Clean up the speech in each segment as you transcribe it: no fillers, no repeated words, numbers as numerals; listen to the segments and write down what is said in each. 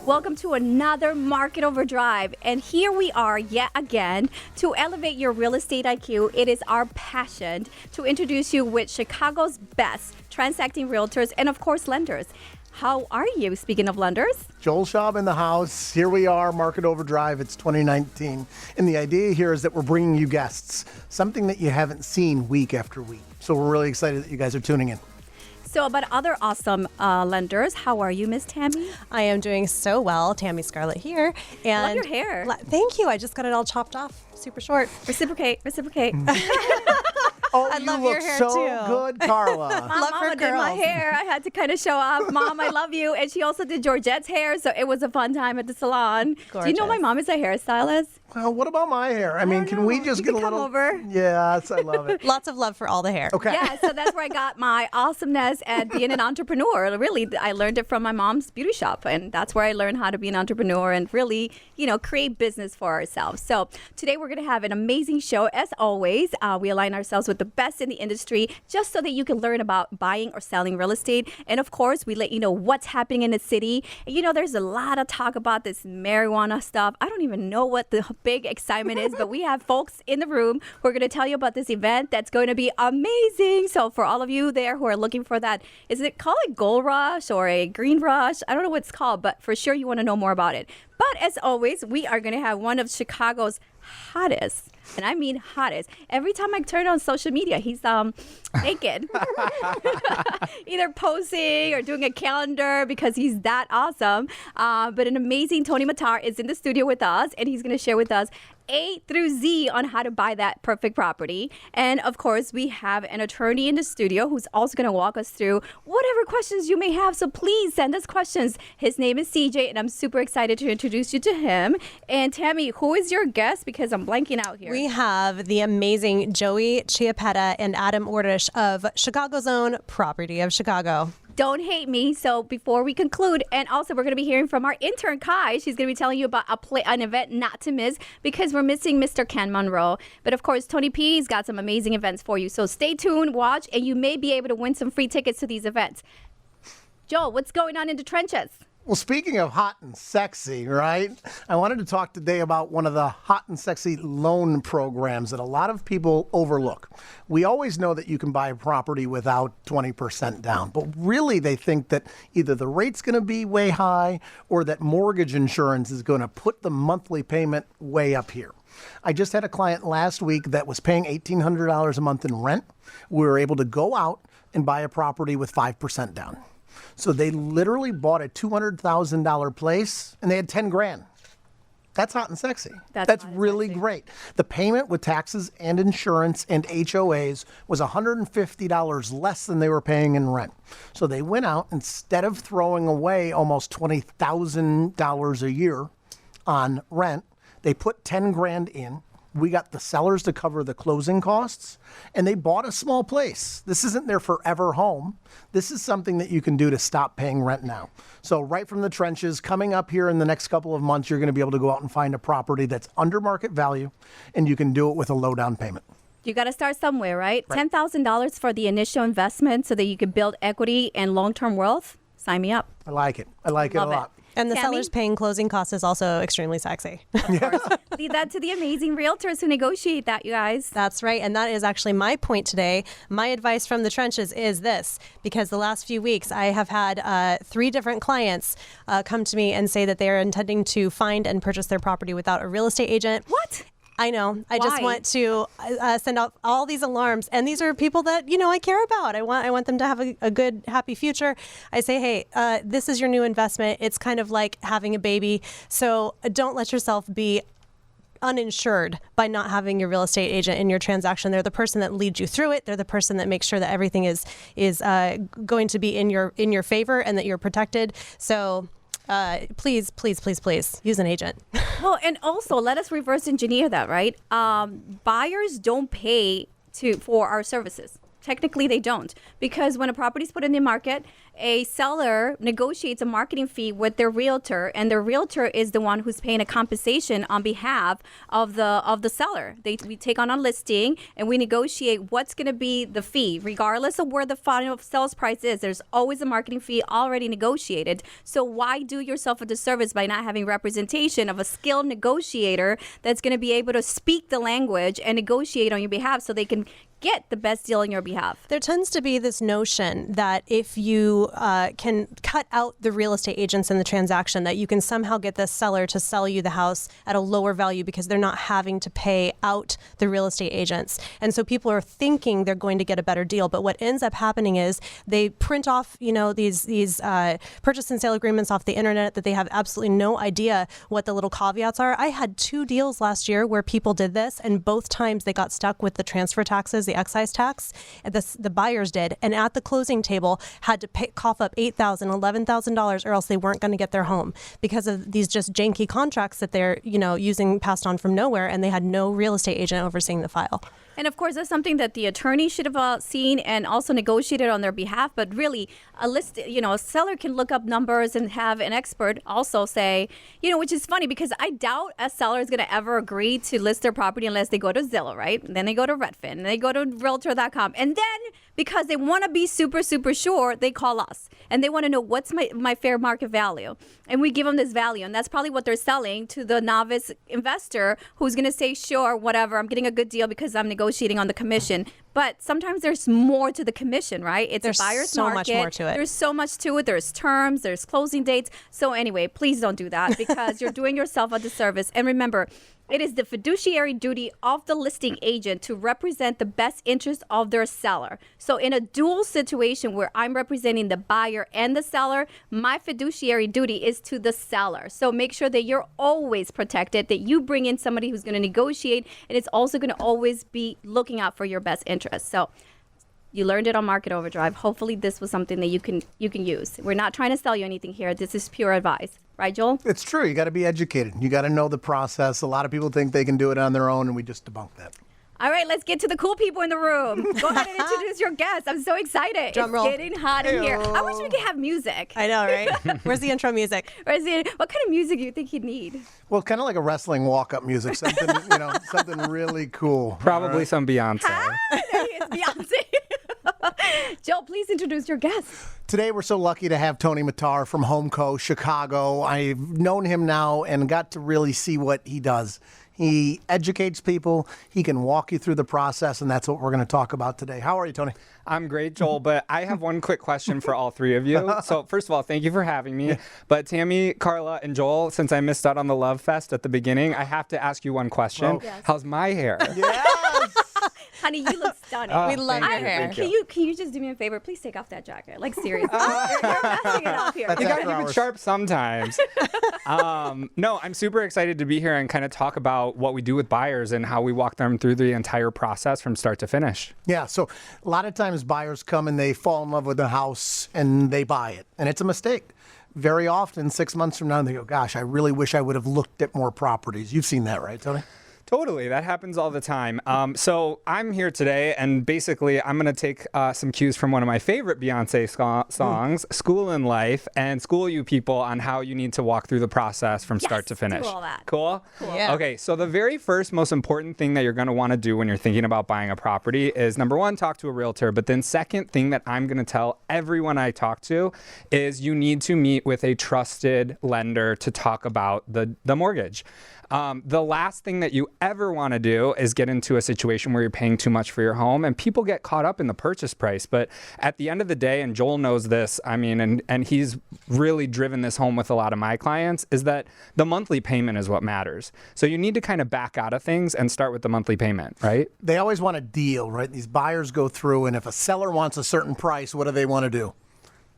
Welcome to another Market Overdrive. And here we are yet again to elevate your real estate IQ. It is our passion to introduce you with Chicago's best transacting realtors and, of course, lenders. How are you, speaking of lenders? Joel Schaub in the house. Here we are, Market Overdrive. It's 2019. And the idea here is that we're bringing you guests, something that you haven't seen week after week. So we're really excited that you guys are tuning in. So about other awesome lenders, how are you, Miss Tammy? I am doing so well. Tammy Scarlett here. And love your hair. Thank you. I just got it all chopped off. Super short. Reciprocate. Oh, I you love look your hair so too. good, Carla. Love her Mama did my girls. hair. I had to kind of show off. Mom, I love you. And she also did Georgette's hair, so it was a fun time at the salon. Gorgeous. Do you know my mom is a hairstylist? Well, what about my hair? I mean, can we just You get a can come little... over. Yes, I love it. Lots of love for all the hair. Okay. Yeah, so that's where I got my awesomeness at being an entrepreneur. Really, I learned it from my mom's beauty shop, and that's where I learned how to be an entrepreneur and really, create business for ourselves. So today we're going to have an amazing show. As always, we align ourselves with the best in the industry just so that you can learn about buying or selling real estate. And of course, we let you know what's happening in the city. And, there's a lot of talk about this marijuana stuff. I don't even know what the big excitement is, but we have folks in the room who are going to tell you about this event that's going to be amazing. So for all of you there who are looking for that, is it called a gold rush or a green rush? I don't know what it's called, but for sure you want to know more about it. But as always, we are going to have one of Chicago's hottest, and I mean hottest. Every time I turn on social media, he's naked, either posing or doing a calendar because he's that awesome. But an amazing Tony Mattar is in the studio with us, and he's going to share with us A through Z on how to buy that perfect property. And of course, we have an attorney in the studio who's also going to walk us through whatever questions you may have. So please send us questions. His name is CJ, and I'm super excited to introduce you to him. And Tammy, who is your guest? Because I'm blanking out here. We have the amazing Joey Chiappetta and Adam Ordish of Chicago's own Property of Chicago. Don't hate me. So before we conclude, and also we're going to be hearing from our intern Kai. She's going to be telling you about an event not to miss because we're missing Mr. Ken Monroe. But of course, Tony P's got some amazing events for you. So stay tuned, watch, and you may be able to win some free tickets to these events. Joel, what's going on in the trenches? Well, speaking of hot and sexy, right? I wanted to talk today about one of the hot and sexy loan programs that a lot of people overlook. We always know that you can buy a property without 20% down, but really they think that either the rate's going to be way high or that mortgage insurance is going to put the monthly payment way up here. I just had a client last week that was paying $1,800 a month in rent. We were able to go out and buy a property with 5% down. So they literally bought a $200,000 place and they had 10 grand. That's hot and sexy. That's really great. The payment with taxes and insurance and HOAs was $150 less than they were paying in rent. So they went out, instead of throwing away almost $20,000 a year on rent, they put 10 grand in. We got the sellers to cover the closing costs, and they bought a small place. This isn't their forever home. This is something that you can do to stop paying rent now. So right from the trenches, coming up here in the next couple of months, you're going to be able to go out and find a property that's under market value, and you can do it with a low down payment. You got to start somewhere, right? $10,000 for the initial investment so that you can build equity and long-term wealth. Sign me up. I like it. I like it a lot. And the Tammy? sellers paying closing costs is also extremely sexy. Of course. Leave that to the amazing realtors who negotiate that, you guys. That's right. And that is actually my point today. My advice from the trenches is this, because the last few weeks I have had 3 different clients come to me and say that they are intending to find and purchase their property without a real estate agent. What? I know. I just want to send out all these alarms. And these are people that, I care about. I want them to have a good, happy future. I say, hey, this is your new investment. It's kind of like having a baby. So don't let yourself be uninsured by not having your real estate agent in your transaction. They're the person that leads you through it. They're the person that makes sure that everything is going to be in your favor and that you're protected. So please use an agent. Well, and also let us reverse engineer that, right? Buyers don't pay for our services. Technically, they don't, because when a property is put in the market, a seller negotiates a marketing fee with their realtor, and the realtor is the one who's paying a compensation on behalf of the seller. We take on a listing and we negotiate what's going to be the fee, regardless of where the final sales price is. There's always a marketing fee already negotiated. So why do yourself a disservice by not having representation of a skilled negotiator that's going to be able to speak the language and negotiate on your behalf so they can get the best deal on your behalf? There tends to be this notion that if you can cut out the real estate agents in the transaction, that you can somehow get this seller to sell you the house at a lower value because they're not having to pay out the real estate agents. And so people are thinking they're going to get a better deal. But what ends up happening is they print off, these purchase and sale agreements off the internet that they have absolutely no idea what the little caveats are. I had 2 deals last year where people did this, and both times they got stuck with the transfer taxes, the excise tax, the buyers did, and at the closing table had to cough up $8,000, $11,000, or else they weren't going to get their home because of these just janky contracts that they're using passed on from nowhere, and they had no real estate agent overseeing the file. And of course, that's something that the attorney should have seen and also negotiated on their behalf. But really, a seller can look up numbers and have an expert also say, which is funny because I doubt a seller is going to ever agree to list their property unless they go to Zillow, right? And then they go to Redfin, and they go to Realtor.com. And then because they want to be super, super sure, they call us. And they want to know what's my fair market value. And we give them this value. And that's probably what they're selling to the novice investor who's going to say, sure, whatever, I'm getting a good deal because I'm negotiating on the commission. But sometimes there's more to the commission, right? There's a buyer's market. Much more to it. There's so much to it. There's terms, there's closing dates. So anyway, please don't do that because you're doing yourself a disservice. And remember, it is the fiduciary duty of the listing agent to represent the best interest of their seller. So in a dual situation where I'm representing the buyer and the seller, my fiduciary duty is to the seller. So make sure that you're always protected, that you bring in somebody who's going to negotiate, and it's also going to always be looking out for your best interest. So you learned it on Market Overdrive. Hopefully this was something that you can use. We're not trying to sell you anything here. This is pure advice. Right, Joel? It's true. You got to be educated. You got to know the process. A lot of people think they can do it on their own, and we just debunk that. All right, let's get to the cool people in the room. Go ahead and introduce your guests. I'm so excited. Drum roll. It's getting hot in here. I wish we could have music. I know, right? Where's the intro music? What kind of music do you think he'd need? Well, kind of like a wrestling walk-up music, something something really cool. Probably some Beyonce. It's Beyonce. Joel, please introduce your guests. Today, we're so lucky to have Tony Mattar from Homeco, Chicago. I've known him now and got to really see what he does. He educates people. He can walk you through the process, and that's what we're going to talk about today. How are you, Tony? I'm great, Joel, but I have one quick question for all 3 of you. So first of all, thank you for having me. But Tammy, Karla, and Joel, since I missed out on the Love Fest at the beginning, I have to ask you one question. Oh. Yes. How's my hair? Yes! Honey, you look stunning. We love your hair. Can you just do me a favor? Please take off that jacket. Like, seriously. You're messing it up here. That's You after gotta keep hours. it sharp sometimes. No, I'm super excited to be here and kind of talk about what we do with buyers and how we walk them through the entire process from start to finish. Yeah, so a lot of times buyers come and they fall in love with the house and they buy it, and it's a mistake. Very often, 6 months from now, they go, gosh, I really wish I would have looked at more properties. You've seen that, right, Tony? Totally. That happens all the time. So I'm here today, and basically I'm going to take some cues from one of my favorite Beyonce songs, School in Life, and school you people on how you need to walk through the process from start to finish. Do all that. Cool? Yeah. Okay, so the very first most important thing that you're going to want to do when you're thinking about buying a property is, number one, talk to a realtor. But then second thing that I'm going to tell everyone I talk to is you need to meet with a trusted lender to talk about the mortgage. The last thing that you ever want to do is get into a situation where you're paying too much for your home, and people get caught up in the purchase price. But at the end of the day, and Joel knows this, I mean, and he's really driven this home with a lot of my clients, is that the monthly payment is what matters. So you need to kind of back out of things and start with the monthly payment, right? They always want a deal, right? These buyers go through, and if a seller wants a certain price, what do they want to do?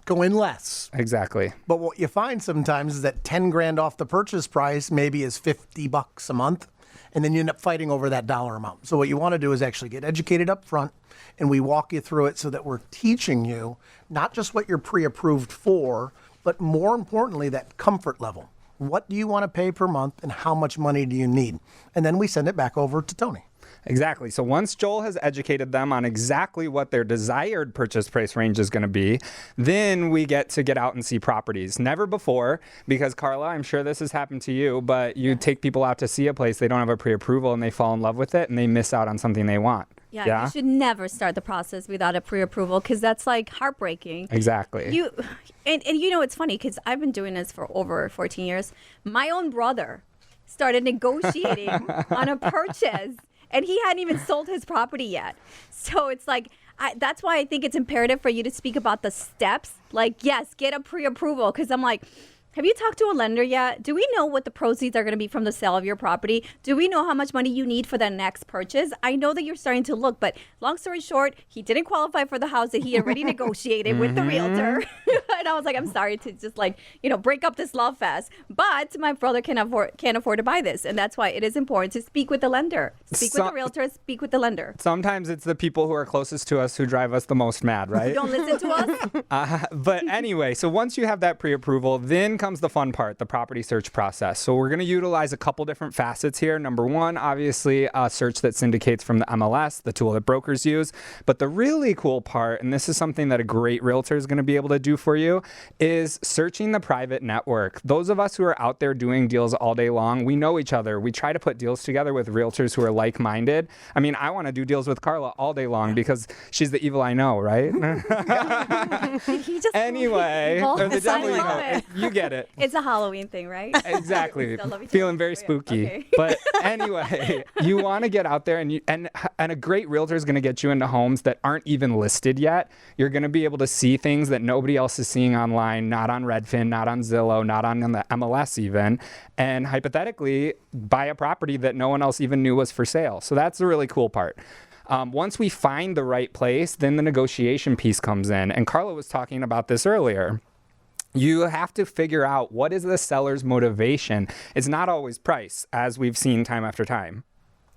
Go in less. Exactly. But what you find sometimes is that 10 grand off the purchase price maybe is $50 a month, and then you end up fighting over that dollar amount. So what you want to do is actually get educated up front, and we walk you through it so that we're teaching you not just what you're pre-approved for, but more importantly, that comfort level. What do you want to pay per month, and how much money do you need? And then we send it back over to Tony. Exactly. So once Joel has educated them on exactly what their desired purchase price range is going to be, then we get to get out and see properties. Never before, because Karla, I'm sure this has happened to you, but you take people out to see a place, they don't have a pre-approval, and they fall in love with it, and they miss out on something they want. Yeah, you should never start the process without a pre-approval because that's like heartbreaking. Exactly. And you know, it's funny because I've been doing this for over 14 years. My own brother started negotiating on a purchase and he hadn't even sold his property yet. So it's like, that's why I think it's imperative for you to speak about the steps. Like, yes, get a pre-approval because I'm like, have you talked to a lender yet? Do we know what the proceeds are going to be from the sale of your property? Do we know how much money you need for the next purchase? I know that you're starting to look, but long story short, he didn't qualify for the house that he already negotiated with the realtor. And I was like, I'm sorry to just break up this love fest. But my brother can't afford to buy this. And that's why it is important to speak with the lender. Speak with the realtor, speak with the lender. Sometimes it's the people who are closest to us who drive us the most mad, right? Don't listen to us. But anyway, so once you have that pre-approval, then comes the fun part, the property search process. So we're going to utilize a couple different facets here. Number one, obviously, a search that syndicates from the MLS, the tool that brokers use. But the really cool part, and this is something that a great realtor is going to be able to do for you, is searching the private network. Those of us who are out there doing deals all day long, we know each other. We try to put deals together with realtors who are like-minded. I mean, I want to do deals with Karla all day long because she's the evil I know, right? Anyway, or the devil you know. You get it. It's a Halloween thing, right? Exactly. Feeling very spooky. Okay. But anyway, you want to get out there and a great realtor is going to get you into homes that aren't even listed yet. You're going to be able to see things that nobody else is seeing online, not on Redfin, not on Zillow, not on the MLS even, and hypothetically buy a property that no one else even knew was for sale. So that's the really cool part. Once we find the right place, then the negotiation piece comes in. And Karla was talking about this earlier. You have to figure out what is the seller's motivation. It's not always price, as we've seen time after time.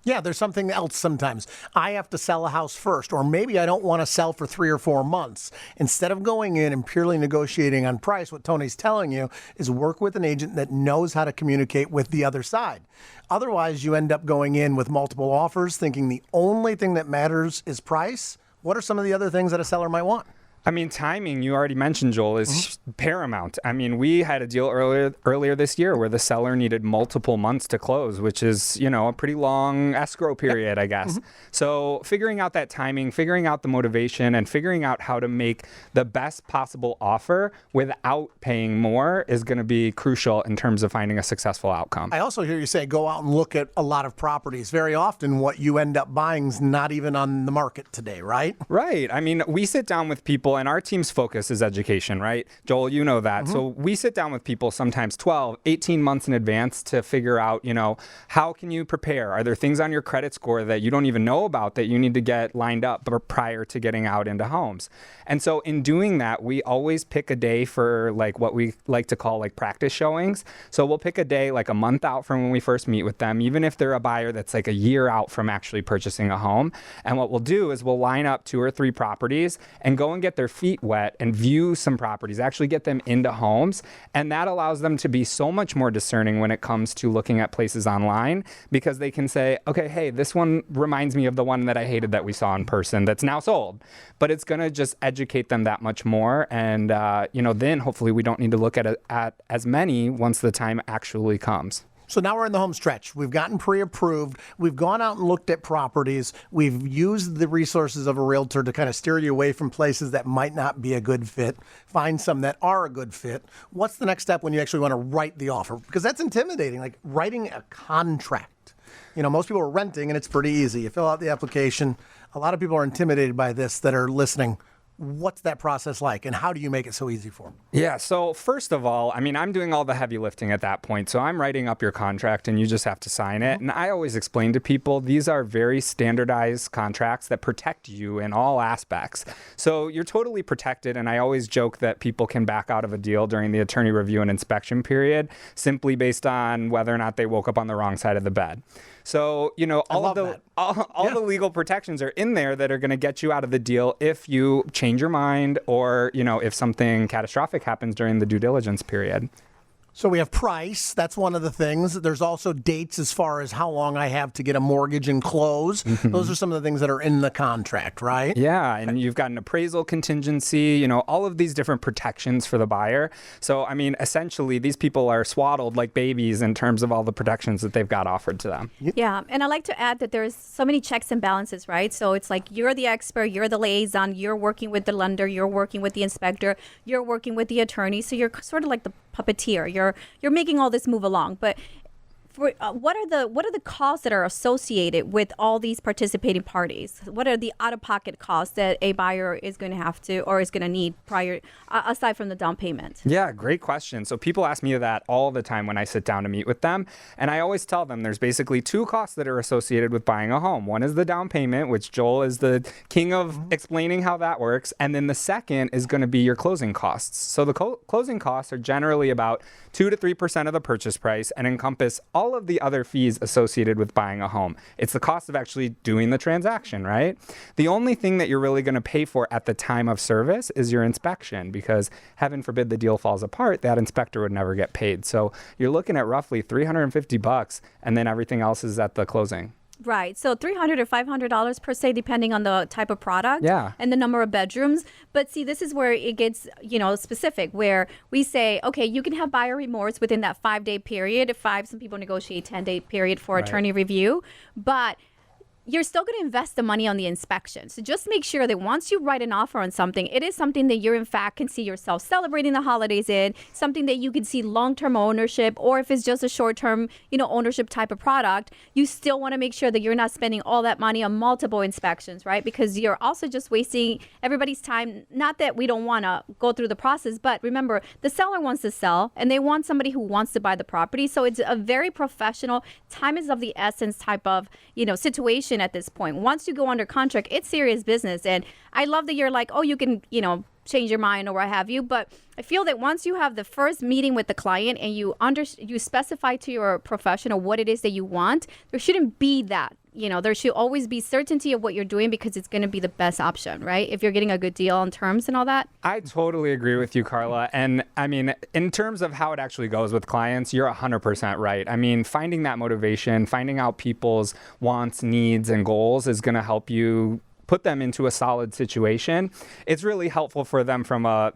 Yeah, there's something else sometimes. I have to sell a house first, or maybe I don't want to sell for 3 or 4 months. Instead of going in and purely negotiating on price, what Tony's telling you is work with an agent that knows how to communicate with the other side. Otherwise, you end up going in with multiple offers, thinking the only thing that matters is price. What are some of the other things that a seller might want? I mean, timing, you already mentioned, Joel, is paramount. I mean, we had a deal earlier this year where the seller needed multiple months to close, which is, a pretty long escrow period, I guess. So figuring out that timing, figuring out the motivation, and figuring out how to make the best possible offer without paying more is going to be crucial in terms of finding a successful outcome. I also hear you say go out and look at a lot of properties. Very often what you end up buying is not even on the market today, right? Right. I mean, we sit down with people, and our team's focus is education, right? Joel, you know that. So we sit down with people sometimes 12, 18 months in advance to figure out, how can you prepare? Are there things on your credit score that you don't even know about that you need to get lined up prior to getting out into homes? And so in doing that, we always pick a day for what we like to call practice showings. So we'll pick a day a month out from when we first meet with them, even if they're a buyer that's a year out from actually purchasing a home. And what we'll do is we'll line up 2 or 3 properties and go and get their feet wet and view some properties, actually get them into homes. And that allows them to be so much more discerning when it comes to looking at places online, because they can say, okay, hey, this one reminds me of the one that I hated that we saw in person that's now sold. But it's going to just educate them that much more. And, then hopefully we don't need to look at as many once the time actually comes. So now we're in the home stretch. We've gotten pre-approved. We've gone out and looked at properties. We've used the resources of a realtor to kind of steer you away from places that might not be a good fit, find some that are a good fit. What's the next step when you actually want to write the offer? Because that's intimidating, writing a contract. Most people are renting, and it's pretty easy. You fill out the application. A lot of people are intimidated by this that are listening. What's that process like, and how do you make it so easy for them? Yeah, so first of all, I'm doing all the heavy lifting at that point. So I'm writing up your contract, and you just have to sign it. And I always explain to people, these are very standardized contracts that protect you in all aspects. So you're totally protected, and I always joke that people can back out of a deal during the attorney review and inspection period simply based on whether or not they woke up on the wrong side of the bed. So, all the legal protections are in there that are going to get you out of the deal if you change your mind or, if something catastrophic happens during the due diligence period. So we have price. That's one of the things. There's also dates as far as how long I have to get a mortgage and close. Those are some of the things that are in the contract, right? Yeah, and you've got an appraisal contingency, all of these different protections for the buyer. So, I mean, essentially, these people are swaddled like babies in terms of all the protections that they've got offered to them. Yeah, and I like to add that there's so many checks and balances, right? So it's like you're the expert, you're the liaison, you're working with the lender, you're working with the inspector, you're working with the attorney. So you're sort of like the puppeteer. You're making all this move along, but what are the costs that are associated with all these participating parties? What are the out-of-pocket costs that a buyer is going to have to or is going to need prior, aside from the down payment? Yeah, great question. So people ask me that all the time when I sit down to meet with them, and I always tell them there's basically two costs that are associated with buying a home. One is the down payment, which Joel is the king of explaining how that works, and then the second is going to be your closing costs. So the closing costs are generally about 2 to 3% of the purchase price and encompass all of the other fees associated with buying a home. It's the cost of actually doing the transaction, right? The only thing that you're really going to pay for at the time of service is your inspection, because heaven forbid the deal falls apart, that inspector would never get paid. So you're looking at roughly $350, and then everything else is at the closing. Right. So $300 or $500 per se, depending on the type of product and the number of bedrooms. But see, this is where it gets, specific, where we say, okay, you can have buyer remorse within that 5-day period. Some people negotiate 10-day period for attorney review. But you're still going to invest the money on the inspection. So just make sure that once you write an offer on something, it is something that you're in fact can see yourself celebrating the holidays in, something that you can see long-term ownership, or if it's just a short-term, ownership type of product, you still want to make sure that you're not spending all that money on multiple inspections, right? Because you're also just wasting everybody's time. Not that we don't want to go through the process, but remember, the seller wants to sell and they want somebody who wants to buy the property. So it's a very professional, time is of the essence type of, situation at this point. Once you go under contract, it's serious business. And I love that you're like, oh, you can, change your mind or what have you. But I feel that once you have the first meeting with the client and you specify to your professional what it is that you want, there shouldn't be that. There should always be certainty of what you're doing, because it's going to be the best option, right? If you're getting a good deal on terms and all that. I totally agree with you, Karla. And I mean, in terms of how it actually goes with clients, you're 100% right. I mean, finding that motivation, finding out people's wants, needs, and goals is going to help you put them into a solid situation. It's really helpful for them from a,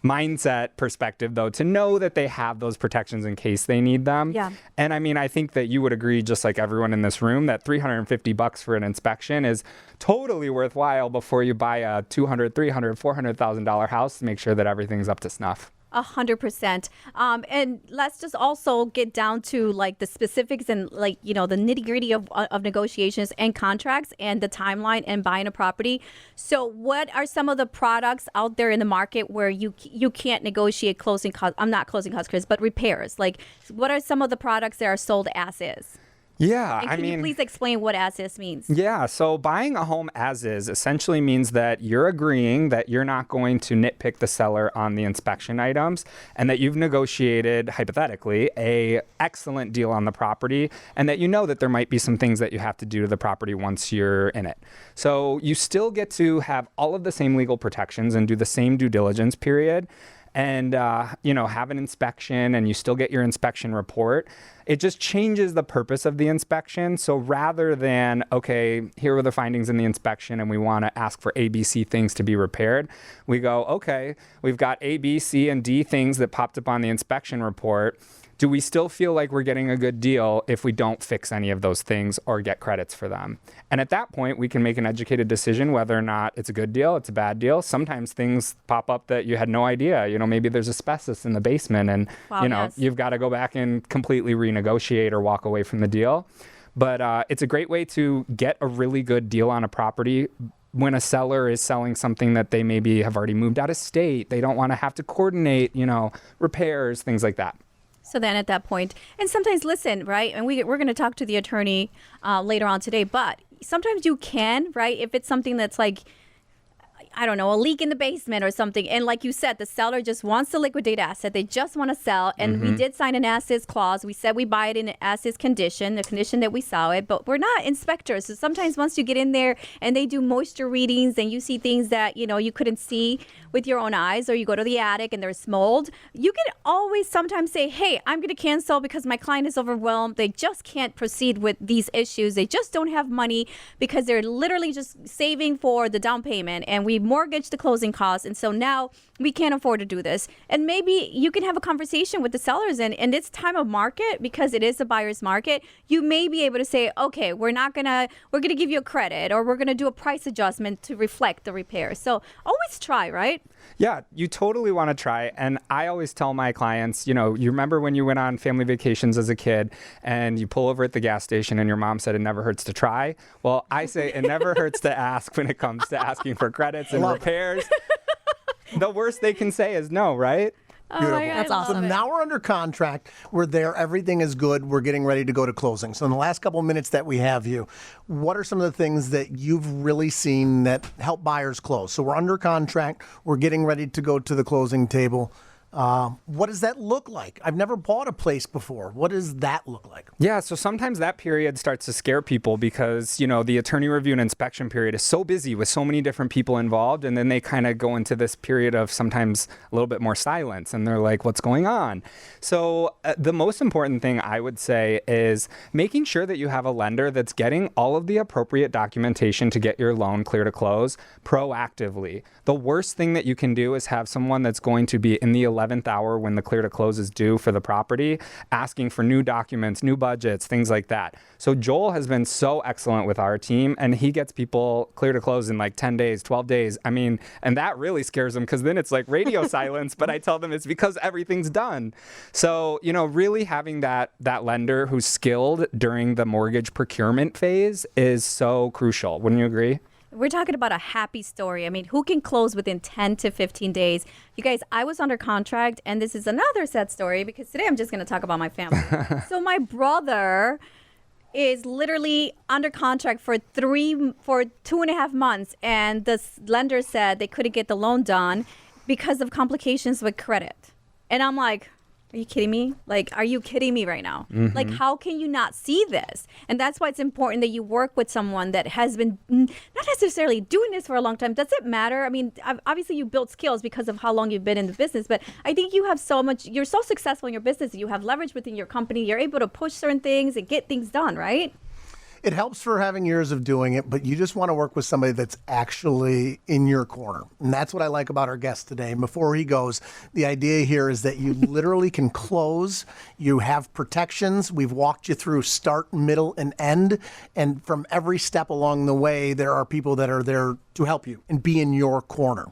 mindset perspective, though, to know that they have those protections in case they need them. Yeah. And I mean, I think that you would agree, just like everyone in this room, that $350 for an inspection is totally worthwhile before you buy a $200,000, $300,000, $400,000 house to make sure that everything's up to snuff. 100%. And let's just also get down to like the specifics and the nitty gritty of negotiations and contracts and the timeline and buying a property. So what are some of the products out there in the market where you can't negotiate closing costs? I'm not closing costs, Chris, but repairs. Like, what are some of the products that are sold as is? Yeah, and can you please explain what as is means? Yeah, so buying a home as is essentially means that you're agreeing that you're not going to nitpick the seller on the inspection items, and that you've negotiated, hypothetically, a excellent deal on the property, and that you know that there might be some things that you have to do to the property once you're in it. So you still get to have all of the same legal protections and do the same due diligence period, and have an inspection, and you still get your inspection report. It just changes the purpose of the inspection. So rather than, okay, here were the findings in the inspection and we want to ask for A, B, C things to be repaired, we go, okay, we've got A, B, C, and D things that popped up on the inspection report. Do we still feel like we're getting a good deal if we don't fix any of those things or get credits for them? And at that point, we can make an educated decision whether or not it's a good deal, it's a bad deal. Sometimes things pop up that you had no idea. Maybe there's asbestos in the basement and, you've got to go back and completely renegotiate or walk away from the deal. But it's a great way to get a really good deal on a property when a seller is selling something that they maybe have already moved out of state. They don't want to have to coordinate, repairs, things like that. So then at that point, and sometimes listen, right? And we're going to talk to the attorney later on today, but sometimes you can, right? If it's something that's like, I don't know, a leak in the basement or something. And like you said, the seller just wants to liquidate asset. They just want to sell. And we did sign an as-is clause. We said we buy it in an as-is condition, the condition that we saw it. But we're not inspectors. So sometimes once you get in there and they do moisture readings and you see things that, you couldn't see with your own eyes, or you go to the attic and there's mold, you can always sometimes say, hey, I'm going to cancel because my client is overwhelmed. They just can't proceed with these issues. They just don't have money because they're literally just saving for the down payment, and we mortgaged the closing costs. And so now we can't afford to do this. And maybe you can have a conversation with the sellers, and in this time of market, because it is a buyer's market, you may be able to say, okay, we're going to give you a credit, or we're going to do a price adjustment to reflect the repair. So always try, right? Yeah, you totally want to try. And I always tell my clients, you remember when you went on family vacations as a kid and you pull over at the gas station and your mom said it never hurts to try? Well, I say it never hurts to ask when it comes to asking for credits and repairs. The worst they can say is no, right? Beautiful. God, That's awesome. So now we're under contract. We're there. Everything is good. We're getting ready to go to closing. So in the last couple of minutes that we have you, what are some of the things that you've really seen that help buyers close? So we're under contract. We're getting ready to go to the closing table. What does that look like? I've never bought a place before. What does that look like? Yeah, so sometimes that period starts to scare people because, the attorney review and inspection period is so busy with so many different people involved. And then they kind of go into this period of sometimes a little bit more silence. And they're like, what's going on? So the most important thing I would say is making sure that you have a lender that's getting all of the appropriate documentation to get your loan clear to close proactively. The worst thing that you can do is have someone that's going to be in the 11th hour when the clear to close is due for the property, asking for new documents, new budgets, things like that. So Joel has been so excellent with our team, and he gets people clear to close in like 10 days, 12 days. I mean, and that really scares them because then it's like radio silence, but I tell them it's because everything's done. So, really having that lender who's skilled during the mortgage procurement phase is so crucial. Wouldn't you agree? We're talking about a happy story. I mean, who can close within 10 to 15 days? You guys, I was under contract, and this is another sad story because today I'm just going to talk about my family. So my brother is literally under contract for 2.5 months, and the lender said they couldn't get the loan done because of complications with credit. And I'm like, are you kidding me? Like, are you kidding me right now? Like, how can you not see this? And that's why it's important that you work with someone that has been not necessarily doing this for a long time. Does it matter? I mean, obviously you built skills because of how long you've been in the business, but I think you have you're so successful in your business, you have leverage within your company, you're able to push certain things and get things done, right? It helps for having years of doing it, but you just want to work with somebody that's actually in your corner. And that's what I like about our guest today. And before he goes, the idea here is that you literally can close. You have protections. We've walked you through start, middle, and end. And from every step along the way, there are people that are there to help you and be in your corner.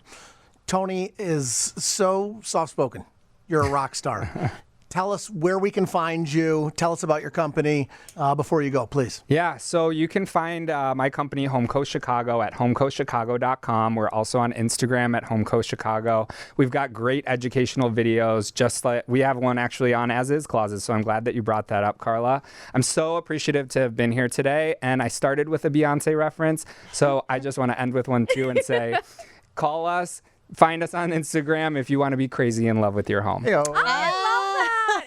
Tony is so soft-spoken. You're a rock star. Tell us where we can find you. Tell us about your company before you go, please. Yeah, so you can find my company, Home Coast Chicago, at homecoastchicago.com. We're also on Instagram at Home Coast Chicago. We've got great educational videos, just like we have one actually on as-is clauses, so I'm glad that you brought that up, Karla. I'm so appreciative to have been here today, and I started with a Beyonce reference, so I just want to end with one too and say, call us, find us on Instagram if you want to be crazy in love with your home. Hey-o.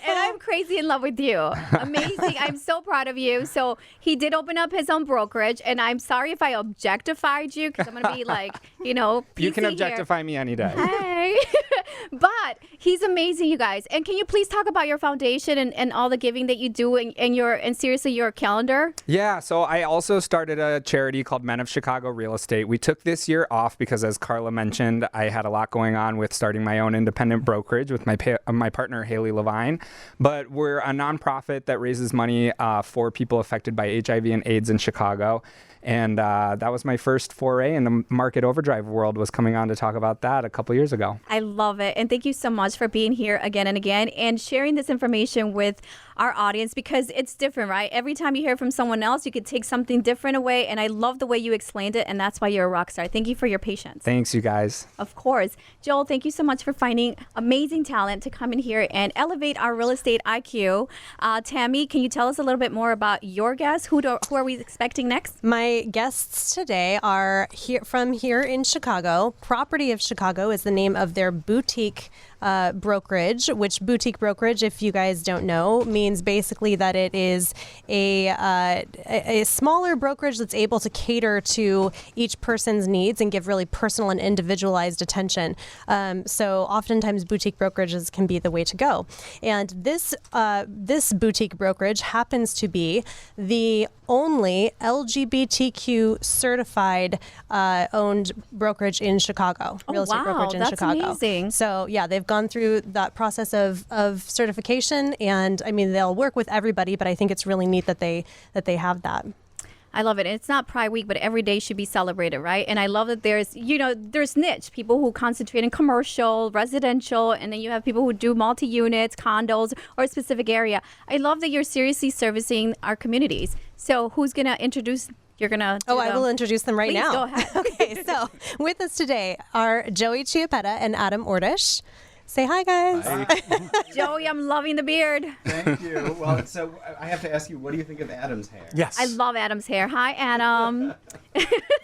And I'm crazy in love with you. Amazing. I'm so proud of you. So he did open up his own brokerage, and I'm sorry if I objectified you because I'm going to be like, PC you can objectify me any day. Hey. But he's amazing, you guys. And can you please talk about your foundation and all the giving that you do and seriously your calendar? Yeah, so I also started a charity called Men of Chicago Real Estate. We took this year off because, as Karla mentioned, I had a lot going on with starting my own independent brokerage with my partner, Haley Levine. But we're a nonprofit that raises money for people affected by HIV and AIDS in Chicago. And that was my first foray in the Market Overdrive world, was coming on to talk about that a couple years ago. I love it. it. And thank you so much for being here again and again and sharing this information with our audience, because it's different, right? Every time you hear from someone else, you could take something different away. And I love the way you explained it. And that's why you're a rock star. Thank you for your patience. Thanks, you guys. Of course. Joel, thank you so much for finding amazing talent to come in here and elevate our real estate IQ. Tammy, can you tell us a little bit more about your guests? Who are we expecting next? My guests today are here in Chicago. Property of Chicago is the name of their boutique brokerage, which boutique brokerage, if you guys don't know, means basically that it is a smaller brokerage that's able to cater to each person's needs and give really personal and individualized attention. So oftentimes boutique brokerages can be the way to go. And this boutique brokerage happens to be the only LGBTQ certified owned brokerage in Chicago, real estate brokerage in Chicago. That's amazing. So yeah, they've gone through that process of certification, and I mean they'll work with everybody, but I think it's really neat that they have that. I love it. And it's not Pride Week, but every day should be celebrated, right? And I love that there's niche people who concentrate in commercial, residential, and then you have people who do multi-units, condos, or a specific area. I love that you're seriously servicing our communities. So who's going to introduce? You're going to I will introduce them right now. Go ahead. Okay, so with us today are Joey Chiappetta and Adam Ordish. Say hi, guys. Hi. Joey, I'm loving the beard. Thank you. Well, so I have to ask you, what do you think of Adam's hair? Yes. I love Adam's hair. Hi, Adam.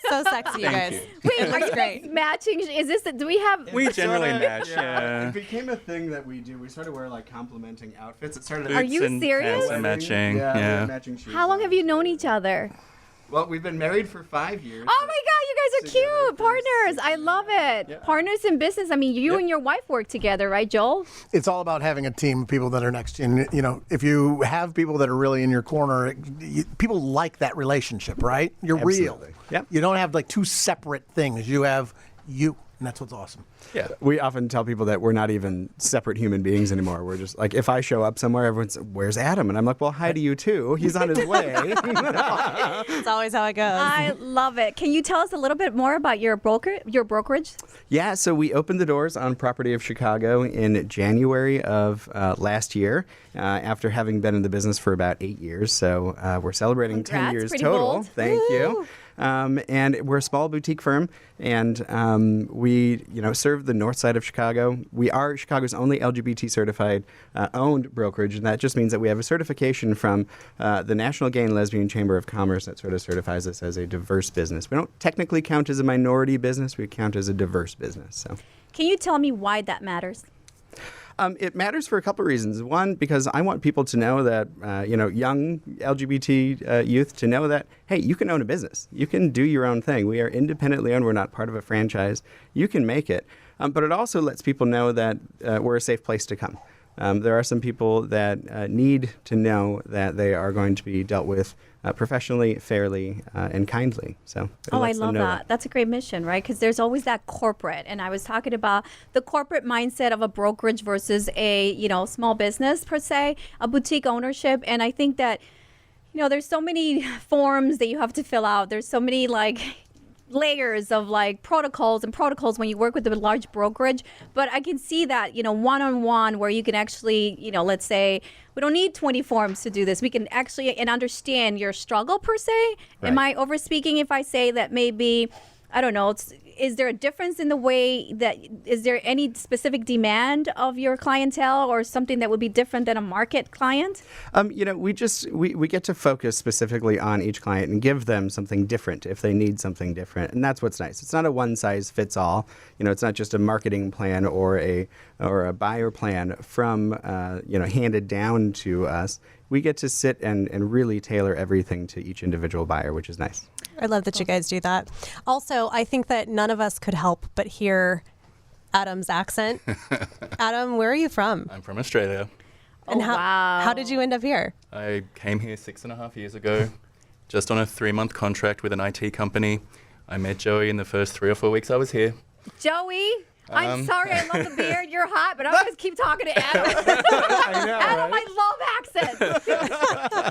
So sexy, you guys. Wait, It are looks you great. guys matching? Is this? Do we have? We generally Sorta, match, yeah. It became a thing that we do. We started wear like complementing outfits. It started. Are you serious? Pants and matching. Yeah. we Yeah. had matching shoes. How long have you known each other? Well, we've been married for 5 years. Oh my God, you guys are Together cute for partners. 6 I years. love it. Yeah. Partners in business. I mean, you and your wife work together, right, Joel? It's all about having a team of people that are next to you. And, you know, if you have people that are really in your corner, people like that relationship, right? You're real. Absolutely. Yep. You don't have like two separate things. You have you, and that's what's awesome. Yeah. We often tell people that we're not even separate human beings anymore. We're just like, if I show up somewhere, everyone's, where's Adam? And I'm like, well, hi to you too. He's on his way. It's always how it goes. I love it. Can you tell us a little bit more about your brokerage? Yeah, so we opened the doors on Property of Chicago in January of last year, after having been in the business for about 8 years. So we're celebrating 10 Congrats, years pretty total. bold. Thank you. And we're a small boutique firm, and we, serve the north side of Chicago. We are Chicago's only LGBT certified owned brokerage, and that just means that we have a certification from the National Gay and Lesbian Chamber of Commerce that sort of certifies us as a diverse business. We don't technically count as a minority business; we count as a diverse business. So, Can you tell me why that matters? it matters for a couple of reasons. One, because I want people to know that, young LGBT youth to know that, hey, you can own a business. You can do your own thing. We are independently owned. We're not part of a franchise. You can make it. But it also lets people know that we're a safe place to come. There are some people that need to know that they are going to be dealt with professionally, fairly, and kindly. So it I lets them love know that. That's a great mission, right? Because there's always that corporate. And I was talking about the corporate mindset of a brokerage versus a, small business per se, a boutique ownership. And I think that, there's so many forms that you have to fill out. There's so many layers of protocols when you work with a large brokerage. But I can see that, one-on-one where you can actually, let's say we don't need 20 forms to do this. We can actually and understand your struggle per se. Right. Am I overspeaking if I say that maybe, I don't know, is there a difference in the way is there any specific demand of your clientele or something that would be different than a market client? We get to focus specifically on each client and give them something different if they need something different. And that's what's nice. It's not a one size fits all. It's not just a marketing plan or a buyer plan from, handed down to us. We get to sit and really tailor everything to each individual buyer, which is nice. I love that you guys do that. Also, I think that none of us could help but hear Adam's accent. Adam, where are you from? I'm from Australia. And wow. how did you end up here? I came here 6.5 years ago, just on a 3-month contract with an IT company. I met Joey in the first 3 or 4 weeks I was here. Joey, I'm sorry, I love the beard. You're hot, but I'm going to keep talking to Adam. I know, Adam, right? I love accents.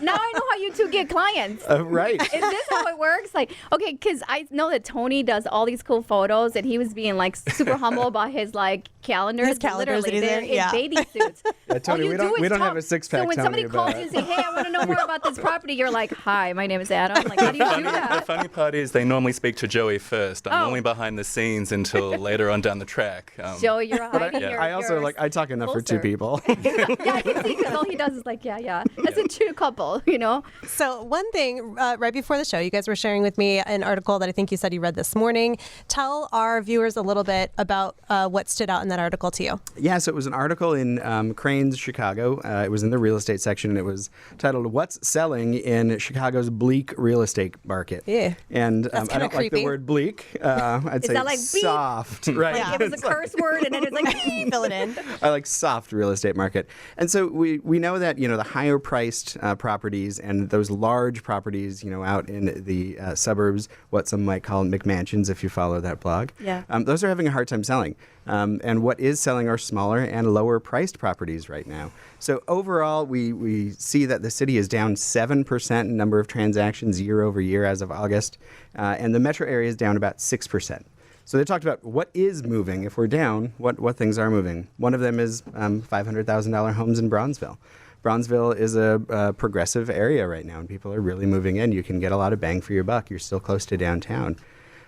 Now I know how you two get clients. Right. Is this how it works? Like, okay, because I know that Tony does all these cool photos, and he was being like super humble about his like calendars. His calendars Literally, that they're he's in in, bathing suits. Yeah, Tony, All you do is we don't have talk. a six-pack. So when Tell somebody me calls about you it. and say, "Hey, I want to know more about this property," you're like, "Hi, my name is Adam." Like, how do you do The that? funny part is they normally speak to Joey first. I'm Oh. normally behind the scenes until later on down the track. Joey, you're hiding. I- You're, I also you're I talk enough for two closer. people. Yeah, I can see because all he does is like, yeah. That's a true couple, you know. So one thing, right before the show, you guys were sharing with me an article that I think you said you read this morning. Tell our viewers a little bit about what stood out in that article to you. Yeah, so it was an article in Crain's Chicago. It was in the real estate section. And it was titled "What's Selling in Chicago's Bleak Real Estate Market." Yeah. And That's I kinda don't like the creepy. word bleak. I'd say that like beep? soft. Right. Like it was a curse word, and then it's like, Fill it in. I like soft real estate market. And so we know that, the higher priced properties and those large properties, out in the suburbs, what some might call McMansions if you follow that blog, Yeah. those are having a hard time selling. And what is selling are smaller and lower priced properties right now. So overall, we see that the city is down 7% in number of transactions year over year as of August. And the metro area is down about 6%. So they talked about what is moving. If we're down, what things are moving. One of them is $500,000 homes in Bronzeville. Bronzeville is a progressive area right now, and people are really moving in. You can get a lot of bang for your buck. You're still close to downtown.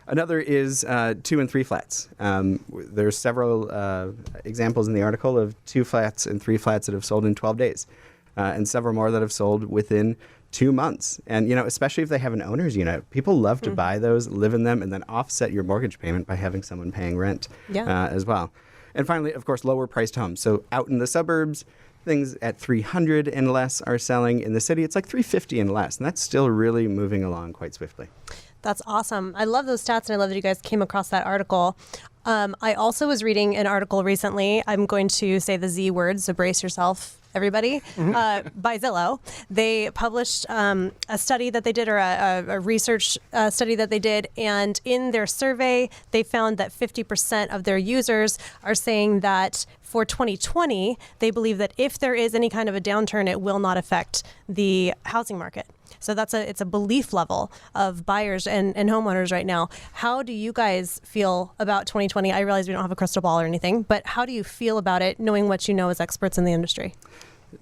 Another is 2 and 3 flats. There's several examples in the article of 2 flats and 3 flats that have sold in 12 days, and several more that have sold within 2 months. And, especially if they have an owner's unit, people love to buy those, live in them, and then offset your mortgage payment by having someone paying rent as well. And finally, of course, lower priced homes. So out in the suburbs, things at 300 and less are selling. In the city, it's like 350 and less. And that's still really moving along quite swiftly. That's awesome. I love those stats, and I love that you guys came across that article. I also was reading an article recently. I'm going to say the Z word, so brace yourself, everybody, by Zillow. They published a study that they did, or a research study that they did, and in their survey, they found that 50% of their users are saying that for 2020, they believe that if there is any kind of a downturn, it will not affect the housing market. So it's a belief level of buyers and homeowners right now. How do you guys feel about 2020? I realize we don't have a crystal ball or anything, but how do you feel about it, knowing what you know as experts in the industry?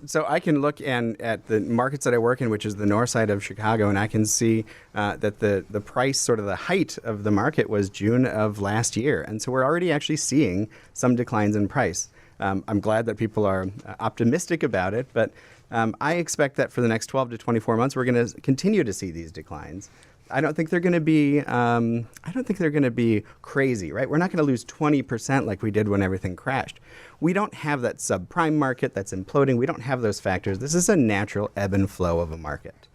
So I can look at the markets that I work in, which is the north side of Chicago, and I can see that the price, sort of the height of the market, was June of last year. And so we're already actually seeing some declines in price. I'm glad that people are optimistic about it, but I expect that for the next 12 to 24 months, we're going to continue to see these declines. I don't think they're going to be. I don't think they're going to be crazy, right? We're not going to lose 20% like we did when everything crashed. We don't have that subprime market that's imploding. We don't have those factors. This is a natural ebb and flow of a market.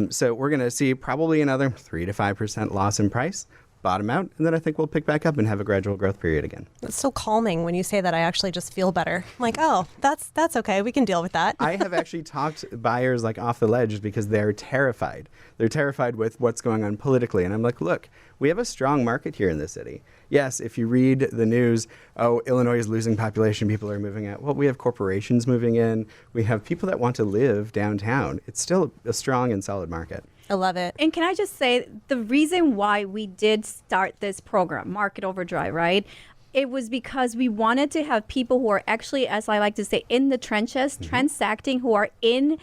So we're going to see probably another 3 to 5% loss in price, bottom out, and then I think we'll pick back up and have a gradual growth period again. It's so calming when you say that. I actually just feel better. I'm like, oh, that's okay. We can deal with that. I have actually talked buyers like off the ledge because they're terrified. They're terrified with what's going on politically. And I'm like, look, we have a strong market here in the city. Yes, if you read the news, Illinois is losing population, people are moving out. Well, we have corporations moving in. We have people that want to live downtown. It's still a strong and solid market. I love it. And can I just say, the reason why we did start this program, Market Overdrive, right? It was because we wanted to have people who are actually, as I like to say, in the trenches, transacting, who are in,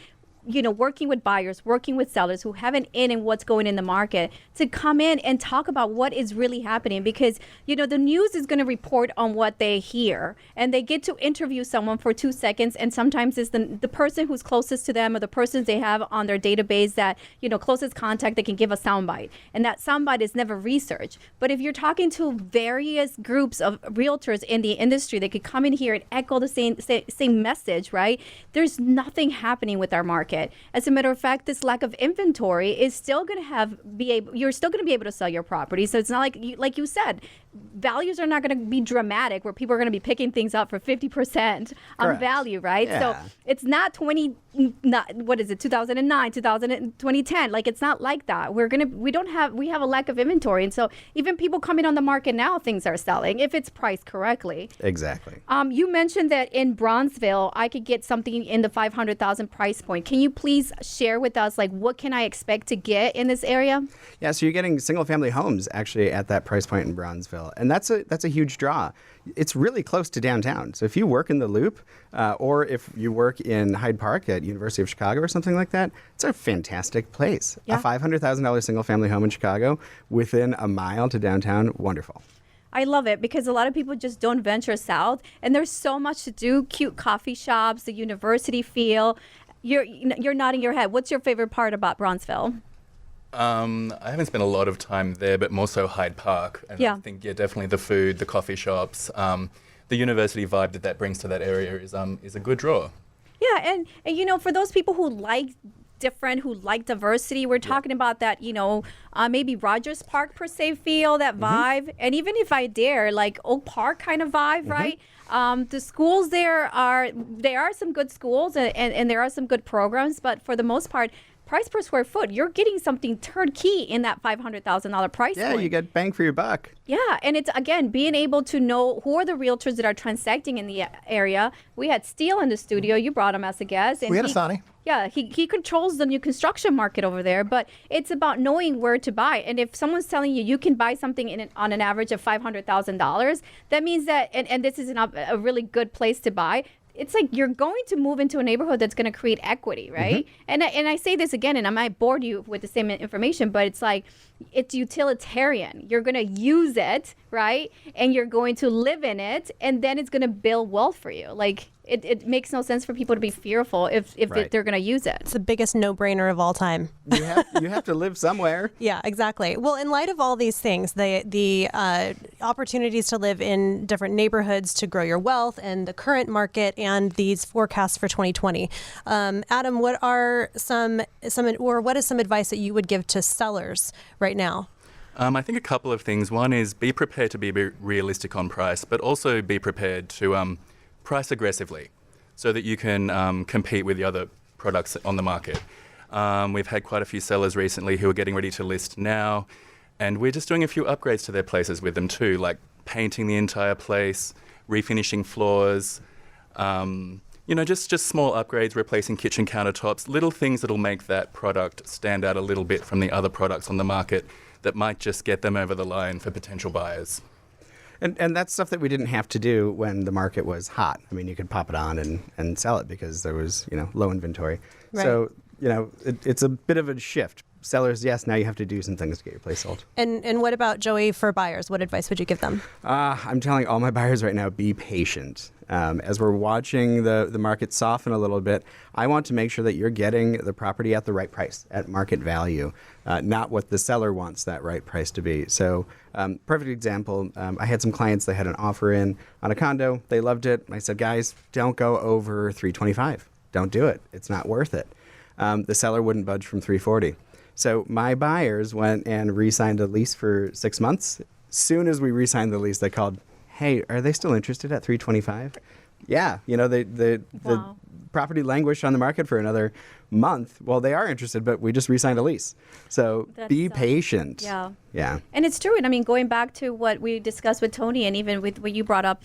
working with buyers, working with sellers, who have an in what's going in the market, to come in and talk about what is really happening. Because, the news is going to report on what they hear, and they get to interview someone for 2 seconds. And sometimes it's the person who's closest to them, or the persons they have on their database that, closest contact, that can give a soundbite. And that soundbite is never researched. But if you're talking to various groups of realtors in the industry, they could come in here and echo the same message, right? There's nothing happening with our market. As a matter of fact, this lack of inventory is still going to you're still going to be able to sell your property. So it's not like you said, values are not going to be dramatic where people are going to be picking things up for 50% on Correct. value, right? Yeah. So it's not 2009, 2010. Like, it's not like that. We have a lack of inventory. And so even people coming on the market now, things are selling if it's priced correctly. Exactly. You mentioned that in Bronzeville, I could get something in the 500,000 price point. Can you please share with us, like, what can I expect to get in this area? Yeah, so you're getting single-family homes actually at that price point in Bronzeville, and that's a huge draw. It's really close to downtown. So if you work in the Loop, or if you work in Hyde Park at University of Chicago or something like that, it's a fantastic place. Yeah. A $500,000 single-family home in Chicago within a mile to downtown, wonderful. I love it because a lot of people just don't venture south, and there's so much to do. Cute coffee shops, the university feel. You're nodding your head. What's your favorite part about Bronzeville? I haven't spent a lot of time there, but more so Hyde Park. And Yeah. I think, definitely the food, the coffee shops, the university vibe that brings to that area is a good draw. Yeah, and for those people who like diversity, we're talking about that, maybe Rogers Park per se feel, that vibe. And even if I dare, like Oak Park kind of vibe, right? The schools there are some good schools and there are some good programs, but for the most part, price per square foot, you're getting something turnkey in that $500,000 price Yeah, point. you get bang for your buck. Yeah, and it's, again, being able to know who are the realtors that are transacting in the area. We had Steele in the studio. You brought him as a guest. And We had Asani. Yeah, he controls the new construction market over there, but it's about knowing where to buy. And if someone's telling you can buy something on an average of $500,000, that means that, and this is a really good place to buy, it's like you're going to move into a neighborhood that's going to create equity, right? And I say this again, and I might bore you with the same information, but it's like it's utilitarian. You're going to use it, right? And you're going to live in it, and then it's going to build wealth for you. Like it makes no sense for people to be fearful if Right. they're going to use it. It's the biggest no-brainer of all time. You have to live somewhere. Yeah, exactly. Well, in light of all these things, the opportunities to live in different neighborhoods to grow your wealth and the current market and these forecasts for 2020. Adam, what is some advice that you would give to sellers right now? I think a couple of things. One is be prepared to be realistic on price, but also be prepared to price aggressively so that you can compete with the other products on the market. We've had quite a few sellers recently who are getting ready to list now, and we're just doing a few upgrades to their places with them too, like painting the entire place, refinishing floors, just small upgrades, replacing kitchen countertops, little things that'll make that product stand out a little bit from the other products on the market that might just get them over the line for potential buyers. And that's stuff that we didn't have to do when the market was hot. I mean, you could pop it on and sell it because there was, low inventory. Right. So, it's a bit of a shift. Sellers, yes, now you have to do some things to get your place sold. And what about, Joey, for buyers? What advice would you give them? I'm telling all my buyers right now, be patient. As we're watching the market soften a little bit, I want to make sure that you're getting the property at the right price, at market value, not what the seller wants that right price to be. So, perfect example, I had some clients, they had an offer in on a condo. They loved it. I said, guys, don't go over $325. Don't do it. It's not worth it. The seller wouldn't budge from $340. So my buyers went and re-signed a lease for 6 months. Soon as we re-signed the lease, they called, hey, are they still interested at $325? Yeah, the property languished on the market for another month. Well, they are interested, but we just re-signed a lease. So be patient. Yeah. Yeah. And it's true. And I mean, going back to what we discussed with Tony and even with what you brought up,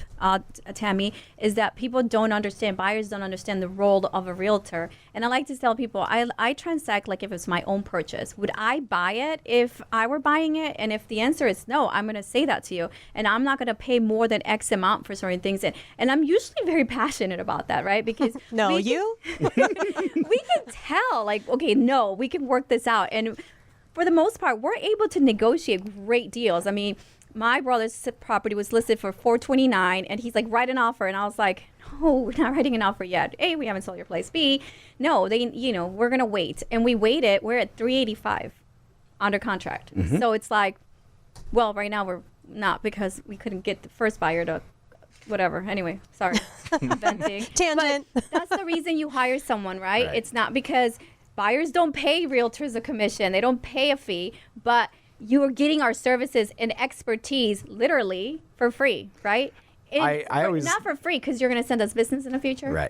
Tammy, is that people don't understand, buyers don't understand the role of a realtor. And I like to tell people, I transact like if it's my own purchase. Would I buy it if I were buying it? And if the answer is no, I'm going to say that to you. And I'm not going to pay more than X amount for certain things. And I'm usually very passionate about that, right? Because No, we can tell, like, okay, no, we can work this out. And for the most part, we're able to negotiate great deals. I mean, my brother's property was listed for $429, and he's like, write an offer. And I was like, no, we're not writing an offer yet. A, we haven't sold your place. B, no, we're going to wait. And we waited. We're at $385 under contract. So it's like, well, right now we're not because we couldn't get the first buyer to whatever. Anyway, sorry. Venting. Tangent. But that's the reason you hire someone, right? Right. It's not because buyers don't pay realtors a commission. They don't pay a fee, but you are getting our services and expertise literally for free, right? I always not for free because you're going to send us business in the future. Right.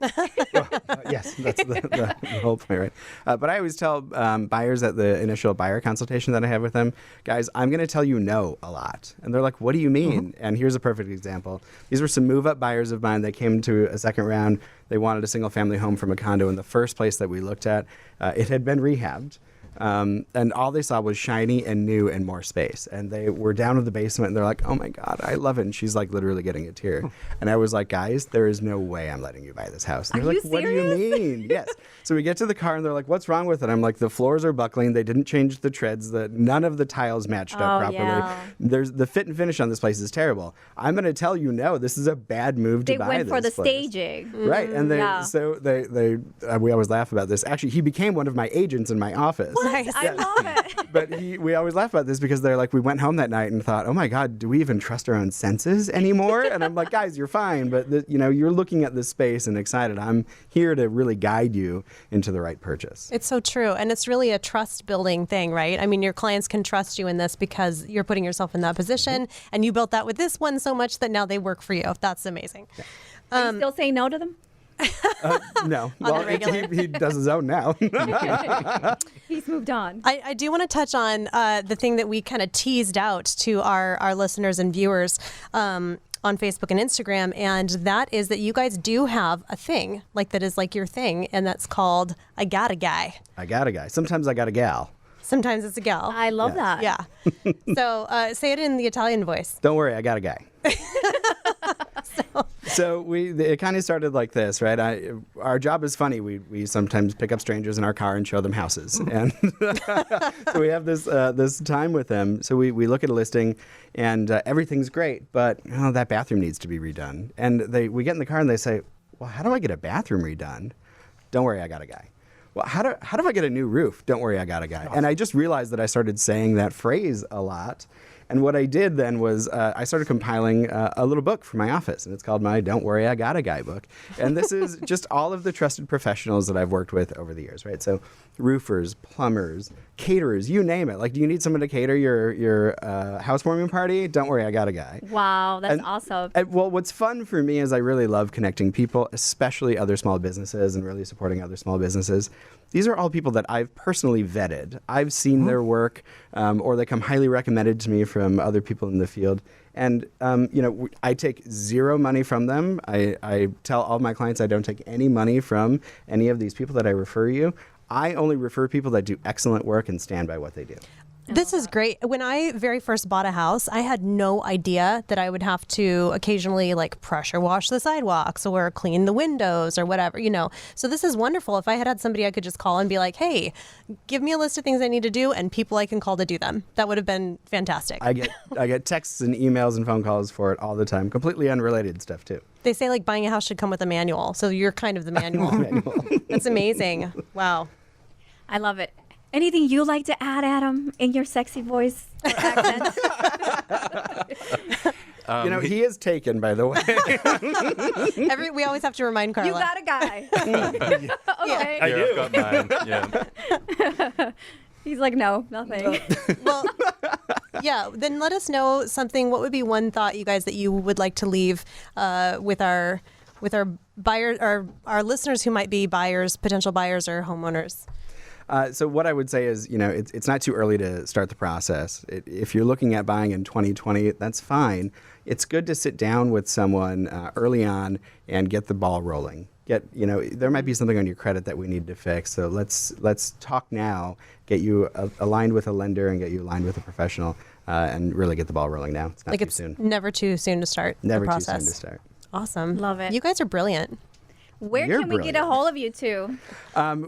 Yes, that's the whole point, right? But I always tell buyers at the initial buyer consultation that I have with them, guys, I'm going to tell you no a lot. And they're like, what do you mean? And here's a perfect example. These were some move-up buyers of mine. They came to a second round. They wanted a single-family home from a condo. In the first place that we looked at, it had been rehabbed. And all they saw was shiny and new and more space. And they were down in the basement and they're like, oh my God, I love it. And she's like literally getting a tear. And I was like, guys, there is no way I'm letting you buy this house. And they're like, what do you mean? Yes. So we get to the car and they're like, what's wrong with it? I'm like, the floors are buckling. They didn't change the treads. None of the tiles matched up properly. Yeah. There's the fit and finish on this place is terrible. I'm going to tell you no, this is a bad move to buy this They went for the place. staging. Right. And we always laugh about this. Actually, he became one of my agents in my office. Nice. I love it. But we always laugh about this because they're like, we went home that night and thought, oh my God, do we even trust our own senses anymore? And I'm like, guys, you're fine. But you're looking at this space and excited. I'm here to really guide you into the right purchase. It's so true. And it's really a trust building thing, right? I mean, your clients can trust you in this because you're putting yourself in that position and you built that with this one so much that now they work for you. That's amazing. Yeah. Are you still saying no to them? No. Well, he does his own now. He's moved on. I do want to touch on the thing that we kind of teased out to our listeners and viewers on Facebook and Instagram, and that is that you guys do have a thing that is like your thing, and that's called I Got a Guy. I got a guy. Sometimes I got a gal. Sometimes it's a gal. I love that. Yeah. So say it in the Italian voice. Don't worry, I got a guy. So it kind of started like this, right? Our job is funny. We sometimes pick up strangers in our car and show them houses, and so we have this time with them. So we look at a listing, and everything's great, but that bathroom needs to be redone. And we get in the car and they say, "Well, how do I get a bathroom redone?" Don't worry, I got a guy. Well, how do I get a new roof? Don't worry, I got a guy. And I just realized that I started saying that phrase a lot. And what I did then was I started compiling a little book for my office, and it's called my Don't Worry, I Got a Guy book. And this is just all of the trusted professionals that I've worked with over the years, right? So roofers, plumbers, caterers, you name it. Like, do you need someone to cater your housewarming party? Don't worry, I got a guy. Wow, that's awesome. Well, what's fun for me is I really love connecting people, especially other small businesses, and really supporting other small businesses. These are all people that I've personally vetted. I've seen their work, or they come highly recommended to me from other people in the field. And, I take zero money from them. I tell all my clients I don't take any money from any of these people that I refer you. I only refer people that do excellent work and stand by what they do. This is great. When I very first bought a house, I had no idea that I would have to occasionally pressure wash the sidewalks or clean the windows or whatever, So this is wonderful. If I had somebody I could just call and be like, hey, give me a list of things I need to do and people I can call to do them. That would have been fantastic. I get texts and emails and phone calls for it all the time. Completely unrelated stuff too. They say buying a house should come with a manual. So you're kind of the manual. That's amazing. Wow. I love it. Anything you like to add, Adam, in your sexy voice or accent? He is taken, by the way. We always have to remind Karla. You got a guy. Okay. I do. I've got mine. Yeah. He's like, no, nothing. Well, yeah. Then let us know something. What would be one thought, you guys, that you would like to leave with our buyers, our listeners who might be buyers, potential buyers, or homeowners? So what I would say is, it's not too early to start the process. If you're looking at buying in 2020, that's fine. It's good to sit down with someone early on and get the ball rolling. There might be something on your credit that we need to fix. So let's talk now, get you aligned with a lender and get you aligned with a professional, and really get the ball rolling now. It's not too soon. Never too soon to start Never the too process. soon to start. Awesome. Love it. You guys are brilliant. Where You're can we get a brilliant. hold of you two?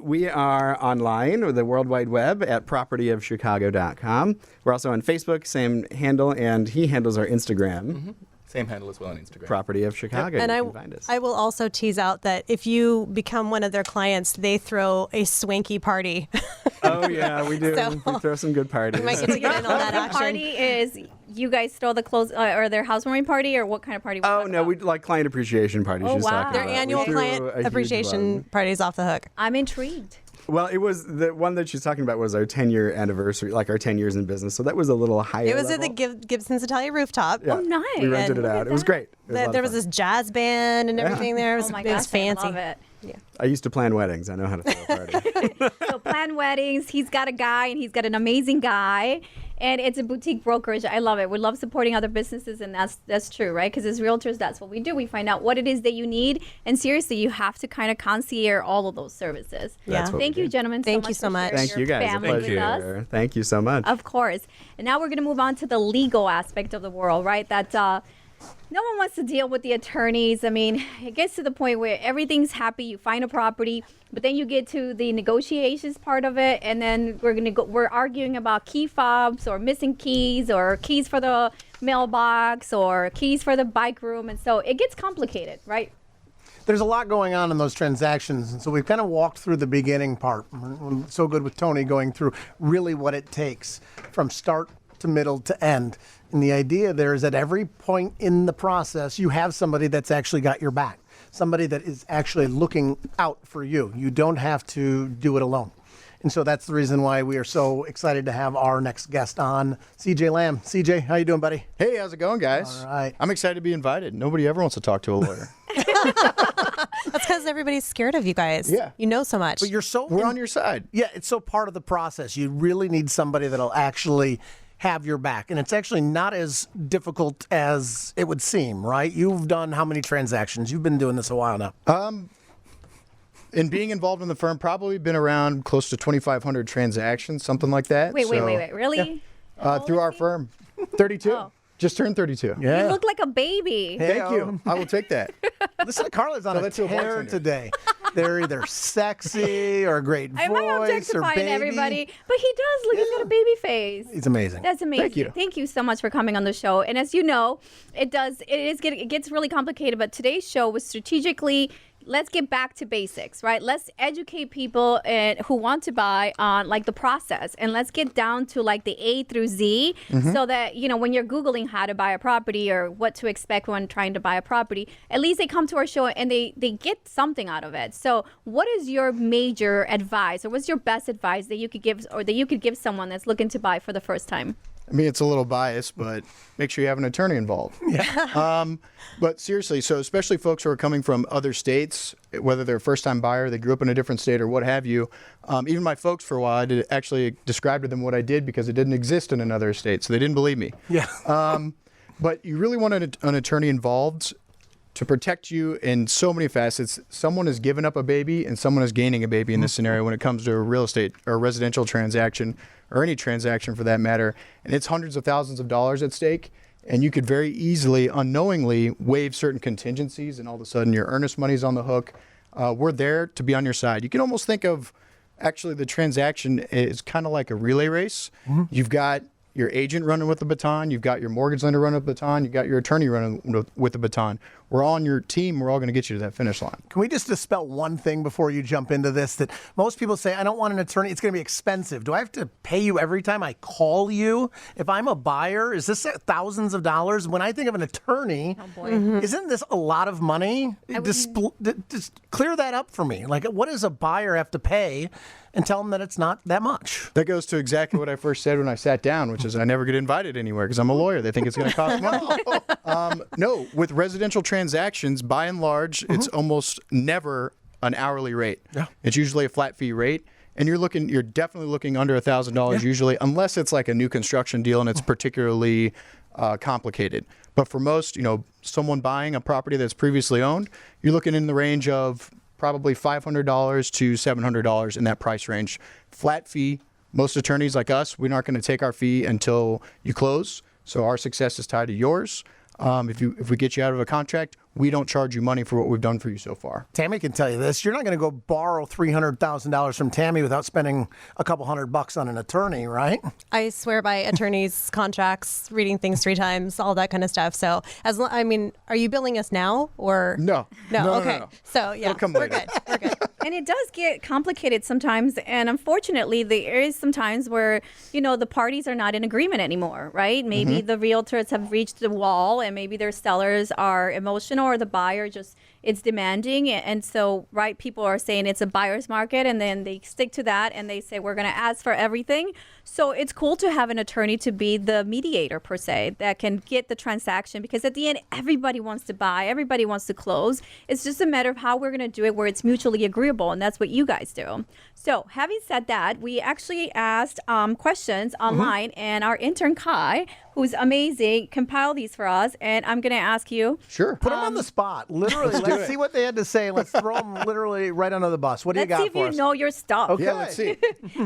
We are online with the World Wide Web at propertyofchicago.com. We're also on Facebook, same handle, and he handles our Instagram. Mm-hmm. Same handle as well on Instagram. Property of Chicago. And you can find us. I will also tease out that if you become one of their clients, they throw a swanky party. Oh, yeah, we do. So- we throw some good parties. You might get to get in on that The action. party is you guys throw the clothes or their housewarming party, or what kind of party? Oh, no, we like client appreciation parties. Oh, she's wow. talking Their about. Their annual We threw a client huge appreciation one. party is off the hook. I'm intrigued. Well, it was the one that she's talking about was our 10-year anniversary, like our 10 years in business. So that was a little higher. It was at level. the Gibson's Italian rooftop. Yeah. Oh, nice. We rented it Look out. at It was that. great. It was a lot There of was fun. this jazz band and everything there. It was, Oh my it was gosh, fancy. I love it. I used to plan weddings. I know how to throw a party. So plan weddings. He's got a guy, and he's got an amazing guy, and it's a boutique brokerage. I love it. We love supporting other businesses, and that's true, right? Because as realtors, that's what we do. We find out what it is that you need, and seriously, you have to kind of concierge all of those services. Yeah. That's what Thank we you, do. gentlemen. Thank you so for much. sharing Thank you your guys. A family pleasure. with us. Thank you so much. Of course. And now we're going to move on to the legal aspect of the world, right? That no one wants to deal with the attorneys. I mean, it gets to the point where everything's happy. You find a property, but then you get to the negotiations part of it, and then we're arguing about key fobs or missing keys or keys for the mailbox or keys for the bike room, and so it gets complicated, right? There's a lot going on in those transactions, and so we've kind of walked through the beginning part. We're so good with Tony going through really what it takes from start to middle to end. And the idea there is at every point in the process, you have somebody that's actually got your back, somebody that is actually looking out for you. You don't have to do it alone. And so that's the reason why we are so excited to have our next guest on, CJ Lamb. CJ, how you doing, buddy? Hey, how's it going, guys? All right. I'm excited to be invited. Nobody ever wants to talk to a lawyer. That's because everybody's scared of you guys. Yeah. You know so much. But you're so We're on your side. Yeah, it's so part of the process. You really need somebody that'll actually have your back. And it's actually not as difficult as it would seem, right? You've done how many transactions? You've been doing this a while now. And being involved in the firm, probably been around close to 2,500 transactions, something like that. Wait, So, really? through our firm. 32. Oh. Just turned 32. Yeah. You look like a baby. Thank you. I will take that. Listen to Karla's on So a let's do a tear bartender. today. They're either sexy or a great Am I voice or objectifying baby. everybody? But he does look. He's got a baby face. He's amazing. That's amazing. Thank you. So much for coming on the show. And as you know, it gets really complicated. But today's show was strategically. Let's get back to basics, right? Let's educate people who want to buy on like the process, and let's get down to like the A through Z, so that when you're Googling how to buy a property or what to expect when trying to buy a property, at least they come to our show and they get something out of it. So, what is your major advice, or what's your best advice that you could give, or that you could give someone that's looking to buy for the first time? I mean, it's a little biased, but make sure you have an attorney involved. Yeah. But seriously, so especially folks who are coming from other states, whether they're a first-time buyer, they grew up in a different state, or what have you. Even my folks, for a while, I actually described to them what I did because it didn't exist in another state, so they didn't believe me. Yeah. But you really want an attorney involved to protect you in so many facets. Someone is giving up a baby and someone is gaining a baby in this scenario when it comes to a real estate or a residential transaction, or any transaction for that matter. And it's hundreds of thousands of dollars at stake. And you could very easily, unknowingly, waive certain contingencies, and all of a sudden your earnest money's on the hook. We're there to be on your side. You can almost think of actually the transaction is kind of like a relay race. You've got your agent running with the baton, you've got your mortgage lender running with the baton, you've got your attorney running with the baton. We're all on your team. We're all going to get you to that finish line. Can we just dispel one thing before you jump into this? That most people say, I don't want an attorney. It's going to be expensive. Do I have to pay you every time I call you? If I'm a buyer, is this thousands of dollars? When I think of an attorney, isn't this a lot of money? Just clear that up for me. Like, what does a buyer have to pay? And tell them that it's not that much. That goes to exactly what I first said when I sat down, which is I never get invited anywhere because I'm a lawyer. They think it's going to cost money. No, with residential transactions, by and large, it's almost never an hourly rate. Yeah. It's usually a flat fee rate. And you're definitely looking under $1,000 usually, unless it's like a new construction deal and it's particularly complicated. But for most, someone buying a property that's previously owned, you're looking in the range of probably $500 to $700 in that price range. Flat fee. Most attorneys like us, we're not going to take our fee until you close. So our success is tied to yours. If we get you out of a contract, we don't charge you money for what we've done for you so far. Tammy can tell you this. You're not going to go borrow $300,000 from Tammy without spending a couple $100 on an attorney, right? I swear by attorneys' contracts, reading things 3 times, all that kind of stuff. So, are you billing us now or No. Okay. No. So yeah, It'll come we're later. good. We're good. And it does get complicated sometimes. And unfortunately, there is some times where, the parties are not in agreement anymore, right? Maybe the realtors have reached the wall and maybe their sellers are emotional, or the buyer just it's demanding. And so, right, people are saying it's a buyer's market, and then they stick to that and they say, we're going to ask for everything. So it's cool to have an attorney to be the mediator, per se, that can get the transaction, because at the end, everybody wants to buy, everybody wants to close. It's just a matter of how we're going to do it where it's mutually agreeable, and that's what you guys do. So having said that, we actually asked questions online, and our intern Kai, who's amazing, compiled these for us, and I'm going to ask you. Sure. Put them on the spot. Literally, let's see what they had to say. Let's throw them literally right under the bus. What do you got Let's see if for you us? know your stuff. Okay. Yeah, let's see.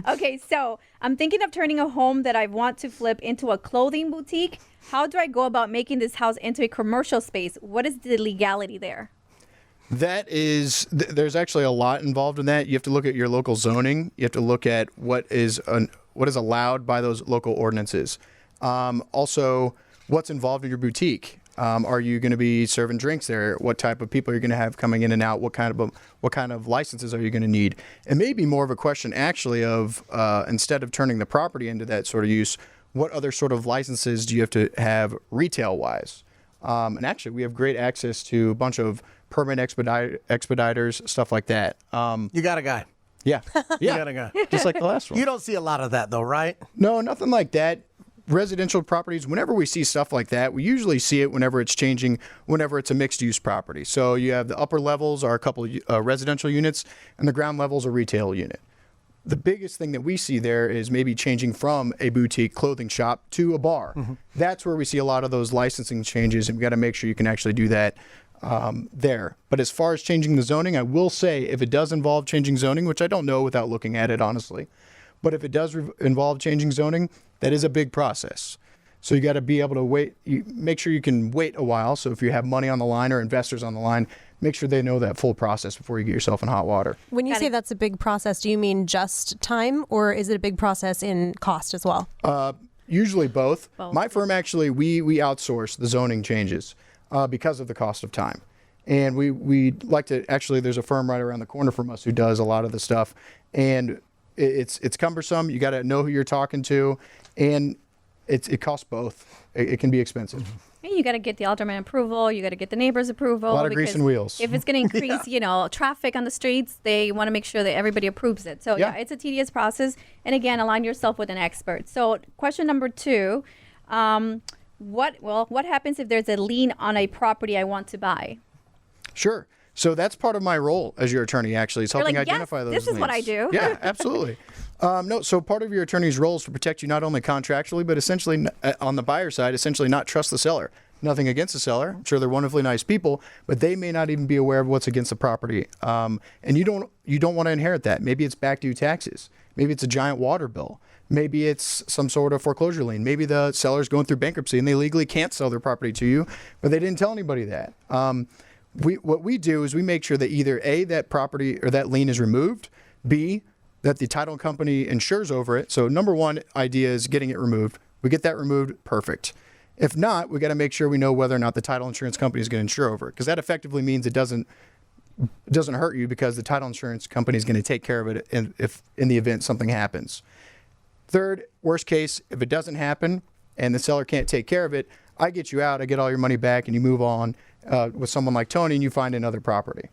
Okay, so I'm thinking of turning a home that I want to flip into a clothing boutique. How do I go about making this house into a commercial space? What is the legality there? That is, there's actually a lot involved in that. You have to look at your local zoning. You have to look at what is allowed by those local ordinances. Also, what's involved in your boutique. Are you going to be serving drinks there? What type of people are you going to have coming in and out? What kind of licenses are you going to need? It may be more of a question actually of instead of turning the property into that sort of use, what other sort of licenses do you have to have retail wise? And actually, we have great access to a bunch of permit expediters, stuff like that. You got a guy. Yeah, You got a guy. just like the last one. You don't see a lot of that, though, right? No, nothing like that. Residential properties, whenever we see stuff like that, we usually see it whenever it's changing, whenever it's a mixed-use property. So you have the upper levels are a couple of residential units, and the ground levels a retail unit. The biggest thing that we see there is maybe changing from a boutique clothing shop to a bar. Mm-hmm. That's where we see a lot of those licensing changes, and we've got to make sure you can actually do that there. But as far as changing the zoning, I will say if it does involve changing zoning, which I don't know without looking at it, honestly, but if it does involve changing zoning, that is a big process. So you got to be able to wait. Make sure you can wait a while. So if you have money on the line or investors on the line, make sure they know that full process before you get yourself in hot water. When you say that's a big process, do you mean just time, or is it a big process in cost as well? Usually both. My firm actually, we outsource the zoning changes because of the cost of time. And we like to, actually, there's a firm right around the corner from us who does a lot of the stuff. And it's cumbersome. You got to know who you're talking to, and it costs both. It can be expensive. And you got to get the alderman approval. You got to get the neighbors' approval. A lot of grease and wheels. If it's going to increase, traffic on the streets, they want to make sure that everybody approves it. So yeah, it's a tedious process. And again, align yourself with an expert. So question number 2, what happens if there's a lien on a property I want to buy? Sure. So that's part of my role as your attorney, actually, is helping identify those this is what I liens. do. Yeah, absolutely. So part of your attorney's role is to protect you not only contractually, but essentially on the buyer side, essentially not trust the seller. Nothing against the seller. I'm sure they're wonderfully nice people, but they may not even be aware of what's against the property. And you don't want to inherit that. Maybe it's back due taxes. Maybe it's a giant water bill. Maybe it's some sort of foreclosure lien. Maybe the seller's going through bankruptcy and they legally can't sell their property to you, but they didn't tell anybody that. What we do is we make sure that either A, that property or that lien is removed, B, that the title company insures over it. So number one idea is getting it removed. We get that removed, perfect. If not, we got to make sure we know whether or not the title insurance company is going to insure over it, because that effectively means it doesn't hurt you because the title insurance company is going to take care of it if in the event something happens. Third, worst case, if it doesn't happen and the seller can't take care of it, I get you out, I get all your money back, and you move on with someone like Tony, and you find another property.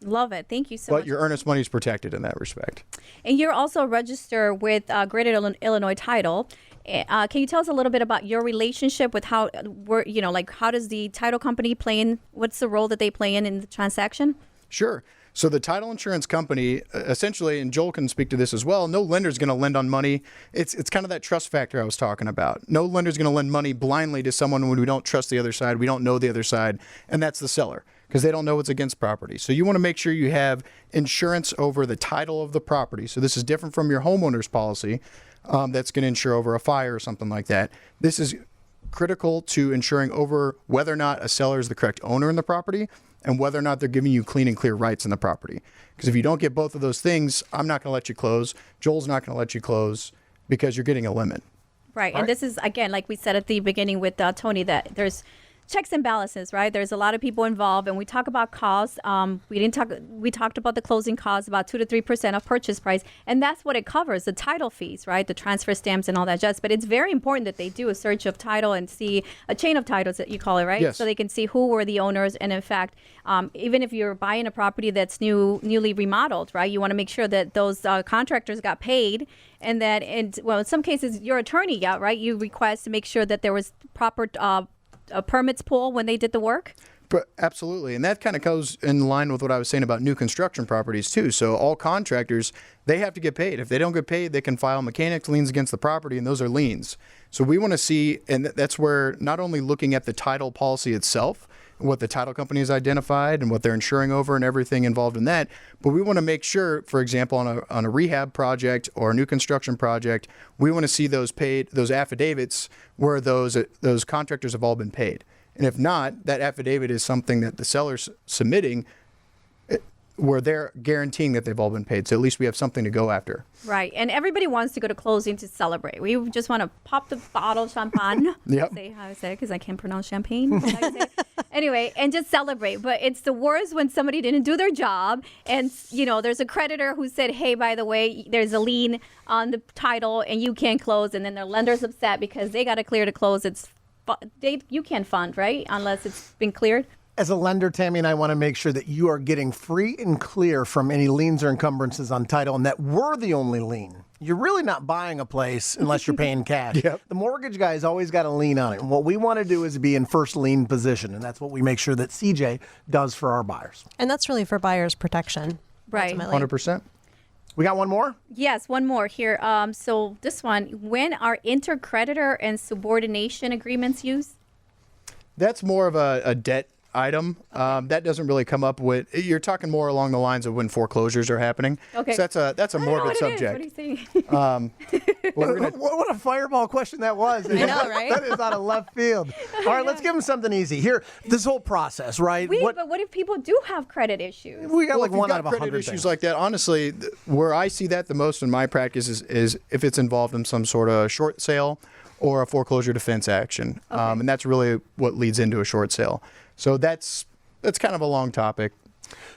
Love it. Thank you so much. But your earnest money is protected in that respect. And you're also registered with Greater Illinois Title. Can you tell us a little bit about your relationship with how does the title company play in? What's the role that they play in the transaction? Sure. So the title insurance company, essentially, and Joel can speak to this as well, no lender is going to lend on money. It's kind of that trust factor I was talking about. No lender is going to lend money blindly to someone when we don't trust the other side, we don't know the other side, and that's the seller, because they don't know what's against property. So you want to make sure you have insurance over the title of the property. So this is different from your homeowner's policy that's going to insure over a fire or something like that. This is critical to insuring over whether or not a seller is the correct owner in the property and whether or not they're giving you clean and clear rights in the property. Because if you don't get both of those things, I'm not going to let you close. Joel's not going to let you close because you're getting a limit. Right. And this is, again, like we said at the beginning with Tony, that there's checks and balances, right? There's a lot of people involved, and we talk about costs. We talked about the closing costs, about 2 to 3% of purchase price, and that's what it covers, the title fees, right? The transfer stamps and all that jazz. But it's very important that they do a search of title and see a chain of titles that you call it, right? Yes. So they can see who were the owners, and in fact, even if you're buying a property that's newly remodeled, right? You want to make sure that those contractors got paid, and that, in some cases, your attorney got, right? You request to make sure that there was proper permits pool when they did the work? But absolutely. And that kind of goes in line with what I was saying about new construction properties too. So all contractors, they have to get paid. If they don't get paid, they can file mechanics liens against the property, and those are liens. So we want to see, and that's where not only looking at the title policy itself, what the title company has identified and what they're insuring over and everything involved in that, but we want to make sure, for example, on a rehab project or a new construction project, we want to see those affidavits where those contractors have all been paid. And if not, that affidavit is something that the seller's submitting where they're guaranteeing that they've all been paid. So at least we have something to go after. Right. And everybody wants to go to closing to celebrate. We just want to pop the bottle of champagne. Yep. Say how I say it because I can't pronounce champagne. Anyway, and just celebrate. But it's the worst when somebody didn't do their job, and there's a creditor who said, hey, by the way, there's a lien on the title and you can't close, and then their lender's upset because they got to clear to close. You can't fund, right, unless it's been cleared. As a lender, Tammy and I want to make sure that you are getting free and clear from any liens or encumbrances on title, and that we're the only lien. You're really not buying a place unless you're paying cash. Yep. The mortgage guy's always got a lien on it. And what we want to do is be in first lien position, and that's what we make sure that CJ does for our buyers. And that's really for buyers' protection. Right. Ultimately. 100%. We got one more? Yes, one more here. So this one, when are intercreditor and subordination agreements used? That's more of a debt item. That doesn't really come up with, you're talking more along the lines of when foreclosures are happening. Okay. So that's a morbid subject. What do you think? What a fireball question that was. I know, right? That is out of left field. All right, let's give them something easy. Here, this whole process, right? But what if people do have credit issues? We got Well, like if you've one got out of credit 100 issues things. like that, honestly, where I see that the most in my practice is if it's involved in some sort of short sale or a foreclosure defense action. And that's really what leads into a short sale. So that's kind of a long topic.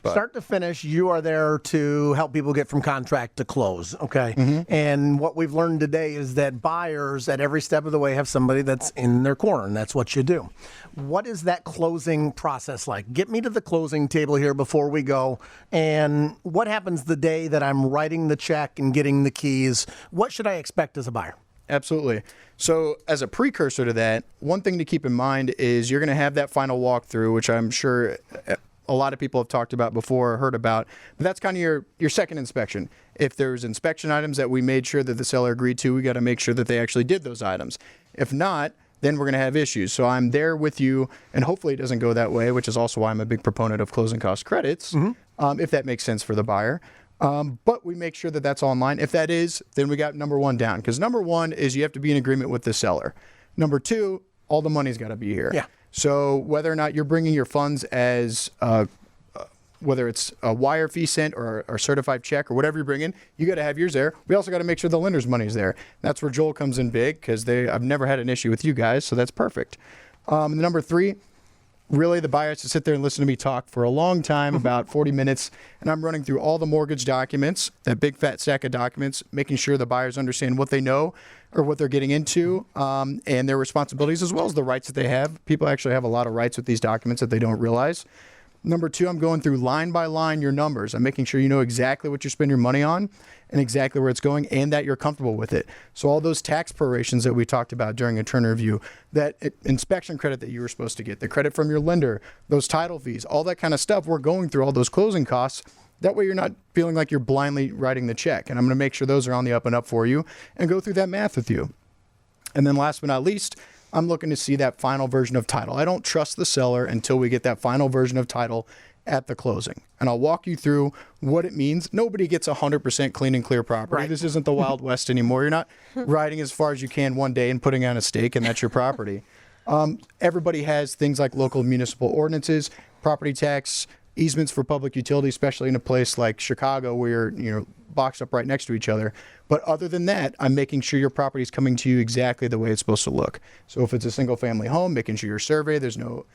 But Start to finish, you are there to help people get from contract to close, okay? And what we've learned today is that buyers at every step of the way have somebody that's in their corner, and that's what you do. What is that closing process like? Get me to the closing table here before we go. And what happens the day that I'm writing the check and getting the keys? What should I expect as a buyer? Absolutely. So as a precursor to that, one thing to keep in mind is you're going to have that final walkthrough, which I'm sure a lot of people have talked about before or heard about. But that's kind of your second inspection. If there's inspection items that we made sure that the seller agreed to, we got to make sure that they actually did those items. If not, then we're going to have issues. So I'm there with you, and hopefully it doesn't go that way, which is also why I'm a big proponent of closing cost credits, if that makes sense for the buyer. But we make sure that that's online. If that is, then we got number one down. Because number one is you have to be in agreement with the seller. Number two, all the money's got to be here. Yeah. So whether or not you're bringing your funds as, whether it's a wire fee sent or a certified check or whatever you bring in, you got to have yours there. We also got to make sure the lender's money's there. That's where Joel comes in big because I've never had an issue with you guys, so that's perfect. Number three, really, the buyer has to sit there and listen to me talk for a long time, about 40 minutes, and I'm running through all the mortgage documents, that big fat stack of documents, making sure the buyers understand what they know or what they're getting into, and their responsibilities as well as the rights that they have. People actually have a lot of rights with these documents that they don't realize. Number two, I'm going through line by line your numbers. I'm making sure you know exactly what you spend your money on and exactly where it's going and that you're comfortable with it. So all those tax prorations that we talked about during a Turner review, that inspection credit that you were supposed to get, the credit from your lender, those title fees, all that kind of stuff, we're going through all those closing costs. That way you're not feeling like you're blindly writing the check. And I'm going to make sure those are on the up and up for you and go through that math with you. And then last but not least, I'm looking to see that final version of title. I don't trust the seller until we get that final version of title at the closing. And I'll walk you through what it means. Nobody gets 100% clean and clear property. Right. This isn't the Wild West anymore. You're not riding as far as you can one day and putting on a stake, and that's your property. Everybody has things like local municipal ordinances, property tax, easements for public utility, especially in a place like Chicago where you're boxed up right next to each other. But other than that, I'm making sure your property is coming to you exactly the way it's supposed to look. So if it's a single family home, making sure your survey, there's no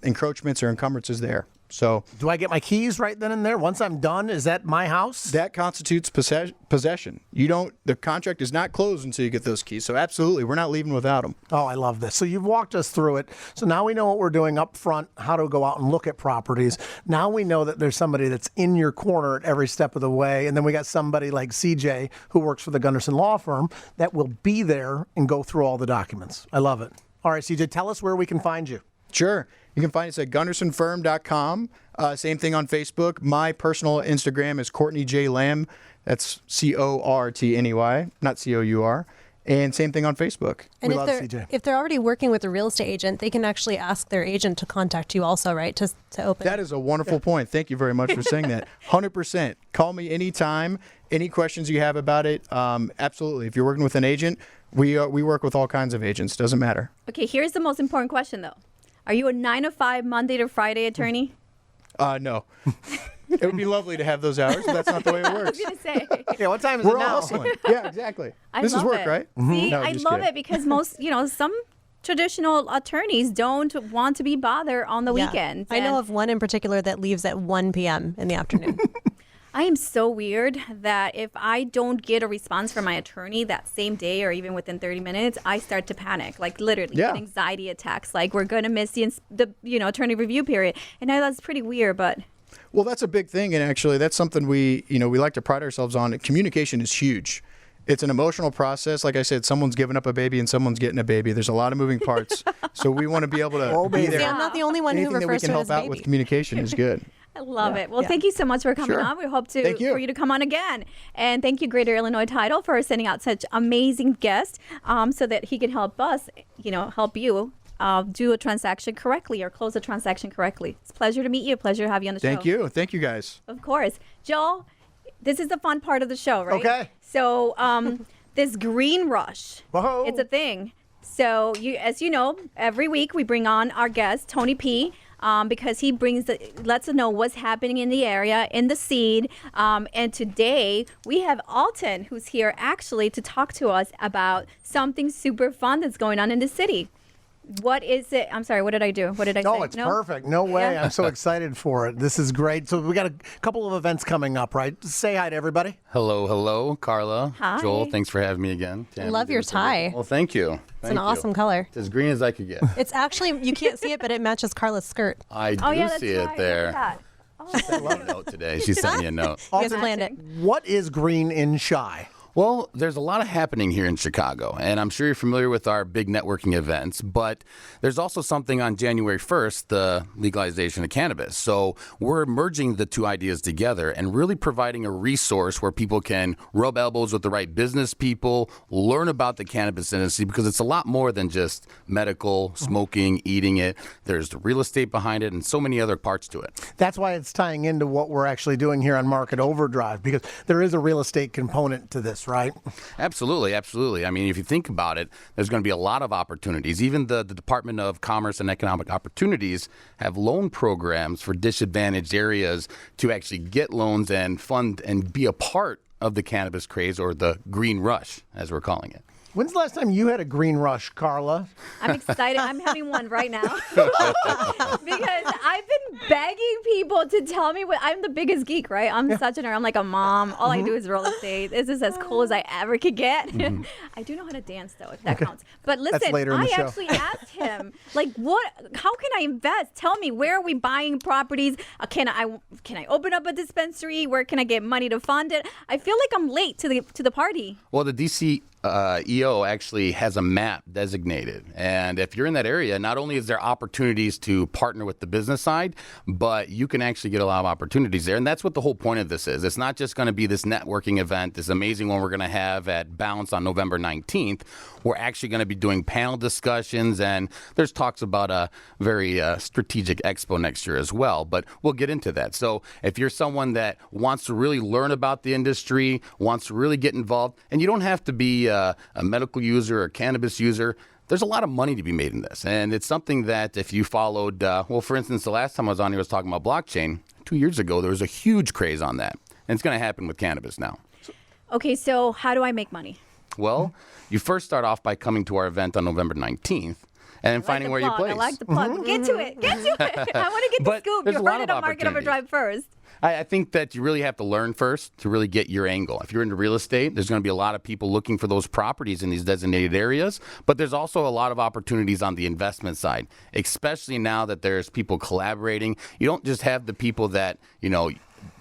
encroachments or encumbrances there. So Do I get my keys right then and there? Once I'm done, is that my house? that constitutes possession. The contract is not closed until you get those keys. So absolutely, we're not leaving without them. Oh, I love this. So you've walked us through it. So now we know what we're doing up front, how to go out and look at properties. Now we know that there's somebody that's in your corner at every step of the way. And then we got somebody like CJ who works for the Gunderson Law Firm that will be there and go through all the documents. I love it. All right, CJ, tell us where we can find you. Sure. You can find us at gundersonfirm.com. Same thing on Facebook. My personal Instagram is Courtney J. Lamb. That's Cortney, not Cour. And same thing on Facebook. And We love CJ. if they're already working with a real estate agent, they can actually ask their agent to contact you also, right? To open. That is a wonderful point. Thank you very much for saying that. 100%. Call me anytime. Any questions you have about it. Absolutely. If you're working with an agent, we work with all kinds of agents. Doesn't matter. Okay, here's the most important question, though. Are you a 9 to 5 Monday to Friday attorney? No. It would be lovely to have those hours, but that's not the way it I was works. going to say. Yeah, what time is We're it all now? hustling. Yeah, exactly. This is love work, it. right? See, No, I just love kidding. it because most, some traditional attorneys don't want to be bothered on the Yeah. weekends. I know And of one in particular that leaves at 1 p.m. in the afternoon. I am so weird that if I don't get a response from my attorney that same day or even within 30 minutes, I start to panic, like literally Yeah. anxiety attacks, like we're going to miss the attorney review period. And I know that's pretty weird, but Well, that's a big thing, and actually, that's something we like to pride ourselves on. Communication is huge. It's an emotional process. Like I said, someone's giving up a baby and someone's getting a baby. There's a lot of moving parts, so we want to be able to be See, there. I'm not the only one who Anything that we refers can to it help as out baby. with communication is good. I love it. Well, Yeah. thank you so much for coming Sure. on. We hope Thank you. for you to come on again. And thank you, Greater Illinois Title, for sending out such amazing guests so that he can help us, help you do a transaction correctly or close a transaction correctly. It's a pleasure to meet you. Pleasure to have you on the show. Thank you. Thank you, guys. Of course. Joel, this is the fun part of the show, right? Okay. So this green rush, Whoa. it's a thing. So as you know, every week we bring on our guest, Tony P., because he lets us know what's happening in the area, in the seed. And today we have Alton, who's here actually to talk to us about something super fun that's going on in the city. What is it? I'm sorry, what did I do? What did I say? No, it's perfect. No way. Yeah. I'm so excited for it. This is great. So we got a couple of events coming up, right? Say hi to everybody. Hello, Karla. Hi. Joel, thanks for having me again. Love your tie. Well, thank you. It's an awesome color. It's as green as I could get. It's actually, you can't see it, but it matches Carla's skirt. I do Oh, yeah, that's see right. it Look there. at that. She sent me a note today. She sent me a note. You guys Alton, planned it. What is green in Chi? Well, there's a lot happening here in Chicago, and I'm sure you're familiar with our big networking events, but there's also something on January 1st, the legalization of cannabis. So we're merging the two ideas together and really providing a resource where people can rub elbows with the right business people, learn about the cannabis industry, because it's a lot more than just medical, smoking, eating it. There's the real estate behind it and so many other parts to it. That's why it's tying into what we're actually doing here on Market Overdrive, because there is a real estate component to this, right? Absolutely, absolutely. I mean, if you think about it, there's going to be a lot of opportunities. Even the Department of Commerce and Economic Opportunities have loan programs for disadvantaged areas to actually get loans and fund and be a part of the cannabis craze, or the green rush, as we're calling it. When's the last time you had a green rush, Karla? I'm excited. I'm having one right now because I've been begging people to tell me I'm the biggest geek, right? I'm such a nerd. I'm like a mom. All I do is real estate. This is as cool as I ever could get. I do know how to dance though, if that counts. But listen, later in I the show. actually asked him, like, how can I invest? Tell me, where are we buying properties? Can I open up a dispensary? Where can I get money to fund it? I feel like I'm late to the party. Well, the DC EO actually has a map designated. And if you're in that area, not only is there opportunities to partner with the business side, but you can actually get a lot of opportunities there. And that's what the whole point of this is. It's not just going to be this networking event, this amazing one we're going to have at Bounce on November 19th. We're actually going to be doing panel discussions, and there's talks about a very strategic expo next year as well. But we'll get into that. So if you're someone that wants to really learn about the industry, wants to really get involved, and you don't have to be a medical user or cannabis user, there's a lot of money to be made in this. And it's something that if you followed, for instance, the last time I was on here, I was talking about blockchain. 2 years ago, there was a huge craze on that. And it's going to happen with cannabis now. Okay, so how do I make money? Well, you first start off by coming to our event on November 19th. And then finding where you place. I like the plug. Get to it. Get to it. I want to get the scoop. You heard it on Market Overdrive first. I think that you really have to learn first to really get your angle. If you're into real estate, there's going to be a lot of people looking for those properties in these designated areas, but there's also a lot of opportunities on the investment side, especially now that there's people collaborating. You don't just have the people that,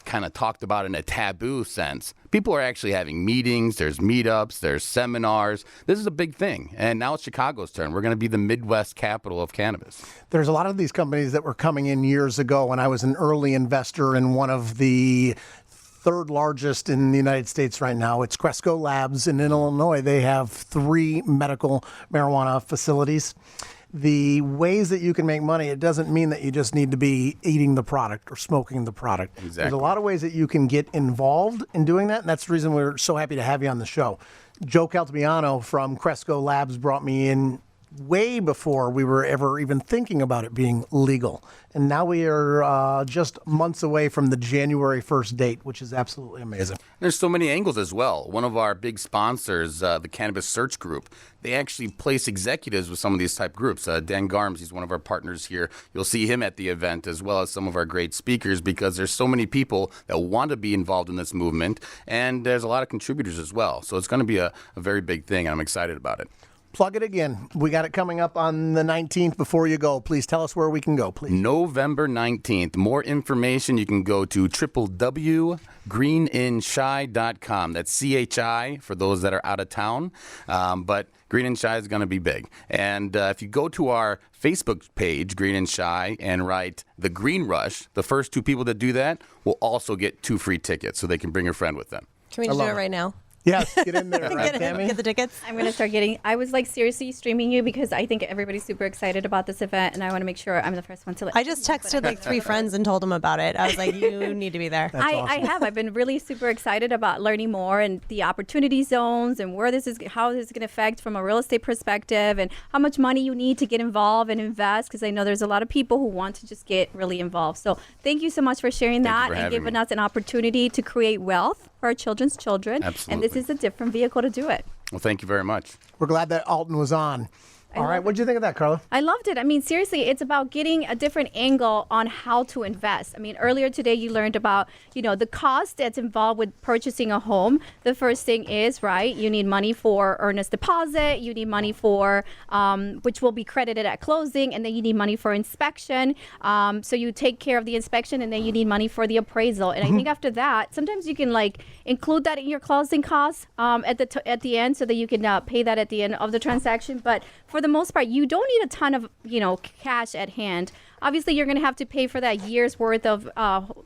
kind of talked about in a taboo sense. People are actually having meetings, there's meetups, there's seminars. This is a big thing. And now it's Chicago's turn. We're going to be the Midwest capital of cannabis. There's a lot of these companies that were coming in years ago when I was an early investor in one of the third largest in the United States right now. It's Cresco Labs. And in Illinois, they have 3 medical marijuana facilities. The ways that you can make money, it doesn't mean that you just need to be eating the product or smoking the product. Exactly. There's a lot of ways that you can get involved in doing that, and that's the reason we're so happy to have you on the show. Joe Caltabiano from Cresco Labs brought me in way before we were ever even thinking about it being legal. And now we are just months away from the January 1st date, which is absolutely amazing. There's so many angles as well. One of our big sponsors, the Cannabis Search Group, they actually place executives with some of these type groups. Dan Garms, he's one of our partners here. You'll see him at the event as well as some of our great speakers because there's so many people that want to be involved in this movement. And there's a lot of contributors as well. So it's going to be a very big thing, and I'm excited about it. Plug it again. We got it coming up on the 19th. Before you go, please tell us where we can go, please. November 19th. More information, you can go to www.greeninShy.com. That's CHI for those that are out of town. But Green and Shy is going to be big. And if you go to our Facebook page, Green and Shy, and write The Green Rush, the first 2 people that do that will also get 2 free tickets so they can bring a friend with them. Can we just do it right now? Yes, get in there, right, Tammy? Get the tickets. I'm going to start getting, I was like seriously streaming you because I think everybody's super excited about this event and I want to make sure I'm the first one to let I just texted like 3 friends and told them about it. I was like, you need to be there. I have. I've been really super excited about learning more and the opportunity zones and where this is, how this is going to affect from a real estate perspective and how much money you need to get involved and invest because I know there's a lot of people who want to just get really involved. So thank you so much for sharing that and giving us an opportunity to create wealth for our children's children. Absolutely. And this is a different vehicle to do it. Well, thank you very much. We're glad that Alton was on. All right, what did you think of that, Karla? I loved it. I mean, seriously, it's about getting a different angle on how to invest. I mean, earlier today you learned about, the cost that's involved with purchasing a home. The first thing is, right, you need money for earnest deposit, you need money for, which will be credited at closing, and then you need money for inspection. So you take care of the inspection, and then you need money for the appraisal. And I think after that, sometimes you can include that in your closing costs at the end so that you can pay that at the end of the transaction. But for the most part, you don't need a ton of, cash at hand. Obviously, you're going to have to pay for that year's worth of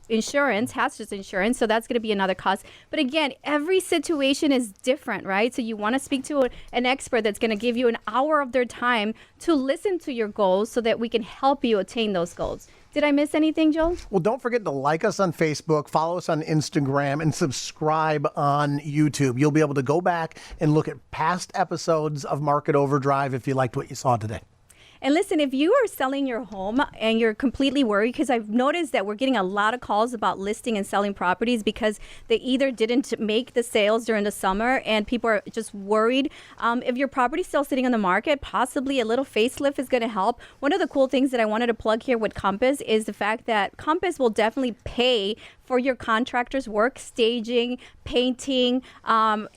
insurance, hazardous insurance. So that's going to be another cost. But again, every situation is different, right? So you want to speak to an expert that's going to give you an hour of their time to listen to your goals so that we can help you attain those goals. Did I miss anything, Joel? Well, don't forget to like us on Facebook, follow us on Instagram, and subscribe on YouTube. You'll be able to go back and look at past episodes of Market Overdrive if you liked what you saw today. And listen, if you are selling your home and you're completely worried, because I've noticed that we're getting a lot of calls about listing and selling properties because they either didn't make the sales during the summer and people are just worried. If your property's still sitting on the market, possibly a little facelift is going to help. One of the cool things that I wanted to plug here with Compass is the fact that Compass will definitely pay for your contractor's work, staging, painting,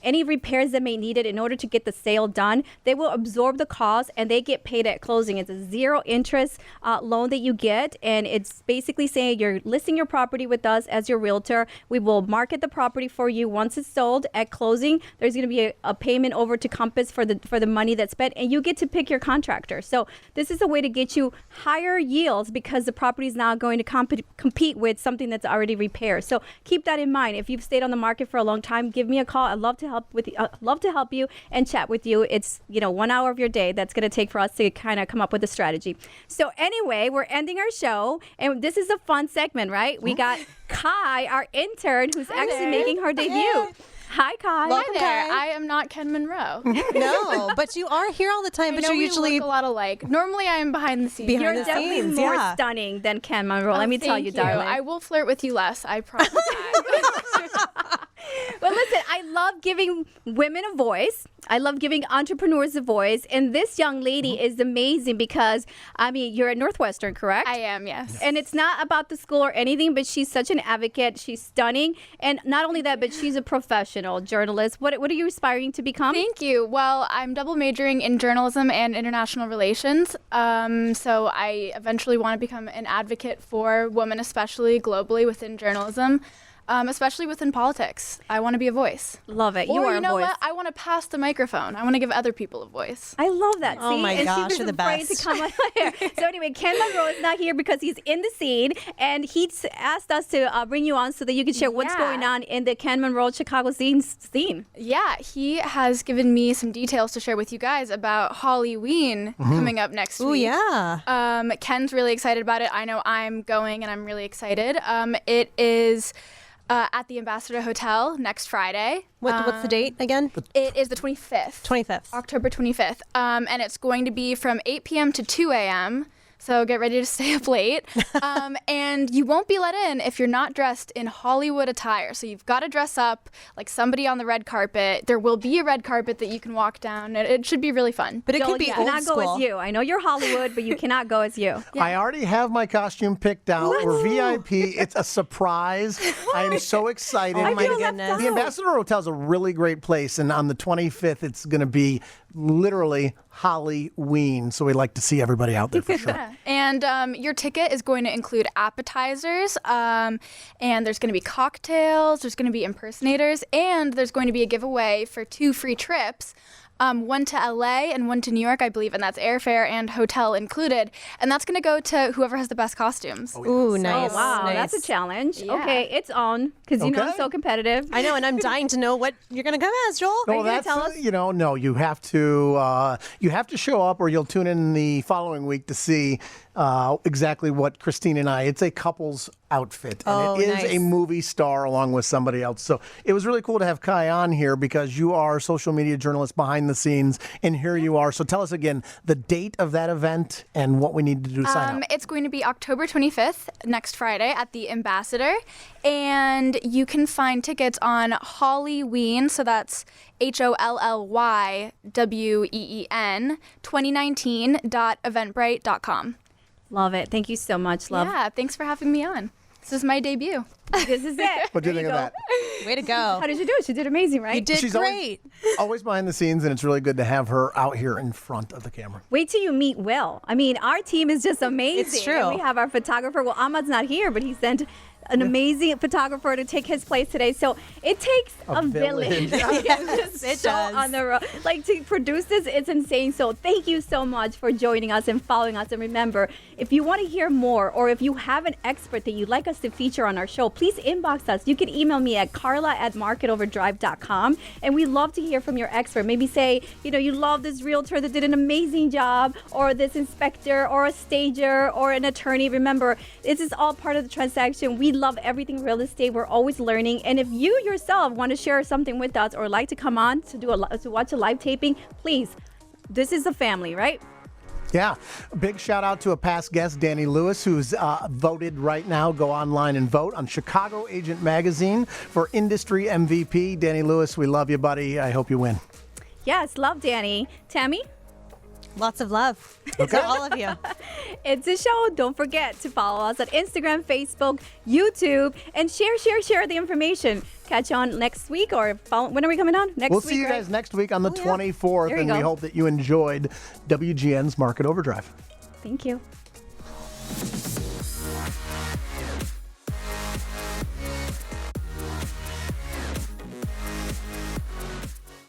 any repairs that may need it in order to get the sale done. They will absorb the cost and they get paid at closing. It's a 0 interest loan that you get, and it's basically saying you're listing your property with us as your realtor. We will market the property for you. Once it's sold at closing, there's going to be a payment over to Compass for the money that's spent, and you get to pick your contractor. So this is a way to get you higher yields because the property is now going to compete with something that's already repaired. So keep that in mind. If you've stayed on the market for a long time, give me a call. I'd love to help you and chat with you. It's 1 hour of your day that's going to take for us to kind of come up with a strategy. So anyway, we're ending our show, and this is a fun segment, right? We got Kai, our intern, who's actually making her debut. Hi, Kai. Welcome, Hi there. Kai. I am not Ken Monroe. No, but you are here all the time. I But know you're we usually look a lot alike. Normally, I am behind the scenes. Behind You're the definitely scenes, more yeah. stunning than Ken Monroe. Let me tell you, Thank darling. I will flirt with you less. I promise that. But listen, I love giving women a voice. I love giving entrepreneurs a voice. And this young lady is amazing because, I mean, you're at Northwestern, correct? I am, yes. And it's not about the school or anything, but she's such an advocate. She's stunning. And not only that, but she's a professional journalist. What are you aspiring to become? Thank you. Well, I'm double majoring in journalism and international relations. So I eventually want to become an advocate for women, especially globally within journalism. Especially within politics. I want to be a voice. Love it. Or You are you know a voice. what? I want to pass the microphone. I want to give other people a voice. I love that. Oh See? my and gosh, she was you're the afraid best. to come on here. So anyway, Ken Monroe is not here because he's in the scene, and he's asked us to bring you on so that you can share what's Yeah. going on in the Ken Monroe Chicago scene. Yeah, he has given me some details to share with you guys about Halloween coming up next Oh week. yeah. Ken's really excited about it. I know I'm going, and I'm really excited. It is at the Ambassador Hotel next Friday. What's the date again? It is the 25th. 25th. October 25th. And it's going to be from 8 p.m. to 2 a.m. So get ready to stay up late. And you won't be let in if you're not dressed in Hollywood attire. So you've got to dress up like somebody on the red carpet. There will be a red carpet that you can walk down. It should be really fun. But it Joel, could be you old cannot school. go as you. I know you're Hollywood, but you cannot go as you. I already have my costume picked out. We're VIP. It's a surprise. I am so excited. Oh my feel left goodness. out. The Ambassador Hotel is a really great place, and on the 25th, it's going to be literally Halloween. So we'd like to see everybody out there for sure. And your ticket is going to include appetizers, and there's going to be cocktails, there's going to be impersonators, and there's going to be a giveaway for 2 free trips. One to LA and one to New York, I believe, and that's airfare and hotel included. And that's going to go to whoever has the best costumes. Ooh, nice. Oh, wow. nice. That's a challenge. Yeah. Okay, it's on because you know I'm Okay. so competitive. I know, and I'm dying to know what you're going to come as, Joel. you gonna tell us? No, you have to show up, or you'll tune in the following week to see exactly what Christine and it's a couple's outfit, and Oh, it is nice. a movie star along with somebody else. So it was really cool to have Kai on here because you are a social media journalist behind the scenes, and here you are. So tell us again the date of that event and what we need to do to sign up. It's going to be October 25th, next Friday, at the Ambassador. And you can find tickets on Halloween, so that's HOLLYWEEN 2019.eventbrite.com. Love it. Thank you so much, love. Yeah, thanks for having me on. This is my debut. This is it. What do you think of that? Way to go. How did you do it? She did amazing, right? You did She's great. Always behind the scenes, and it's really good to have her out here in front of the camera. Wait till you meet Will. I mean, our team is just amazing. It's true. And we have our photographer. Well, Ahmad's not here, but he sent an amazing photographer to take his place today. So it takes a village. Yes, it so does. on the road. Like to produce this, it's insane. So thank you so much for joining us and following us. And remember, if you want to hear more, or if you have an expert that you'd like us to feature on our show, please inbox us. You can email me at Karla@marketoverdrive.com. And we love to hear from your expert. Maybe say, you love this realtor that did an amazing job, or this inspector, or a stager, or an attorney. Remember, this is all part of the transaction. We love everything real estate. We're always learning. And if you yourself want to share something with us, or like to come on to watch a live taping, please. This is a family, right? Yeah. Big shout out to a past guest, Danny Lewis, who's voted right now. Go online and vote on Chicago Agent Magazine for Industry MVP. Danny Lewis, we love you, buddy. I hope you win. Yes, love Danny. Tammy? Lots of love to all of you. It's a show. Don't forget to follow us on Instagram, Facebook, YouTube, and share the information. Catch you on next week, or when are we coming on? Next We'll week, see you right? guys next week on the 24th, There you and we go. hope that you enjoyed WGN's Market Overdrive. Thank you.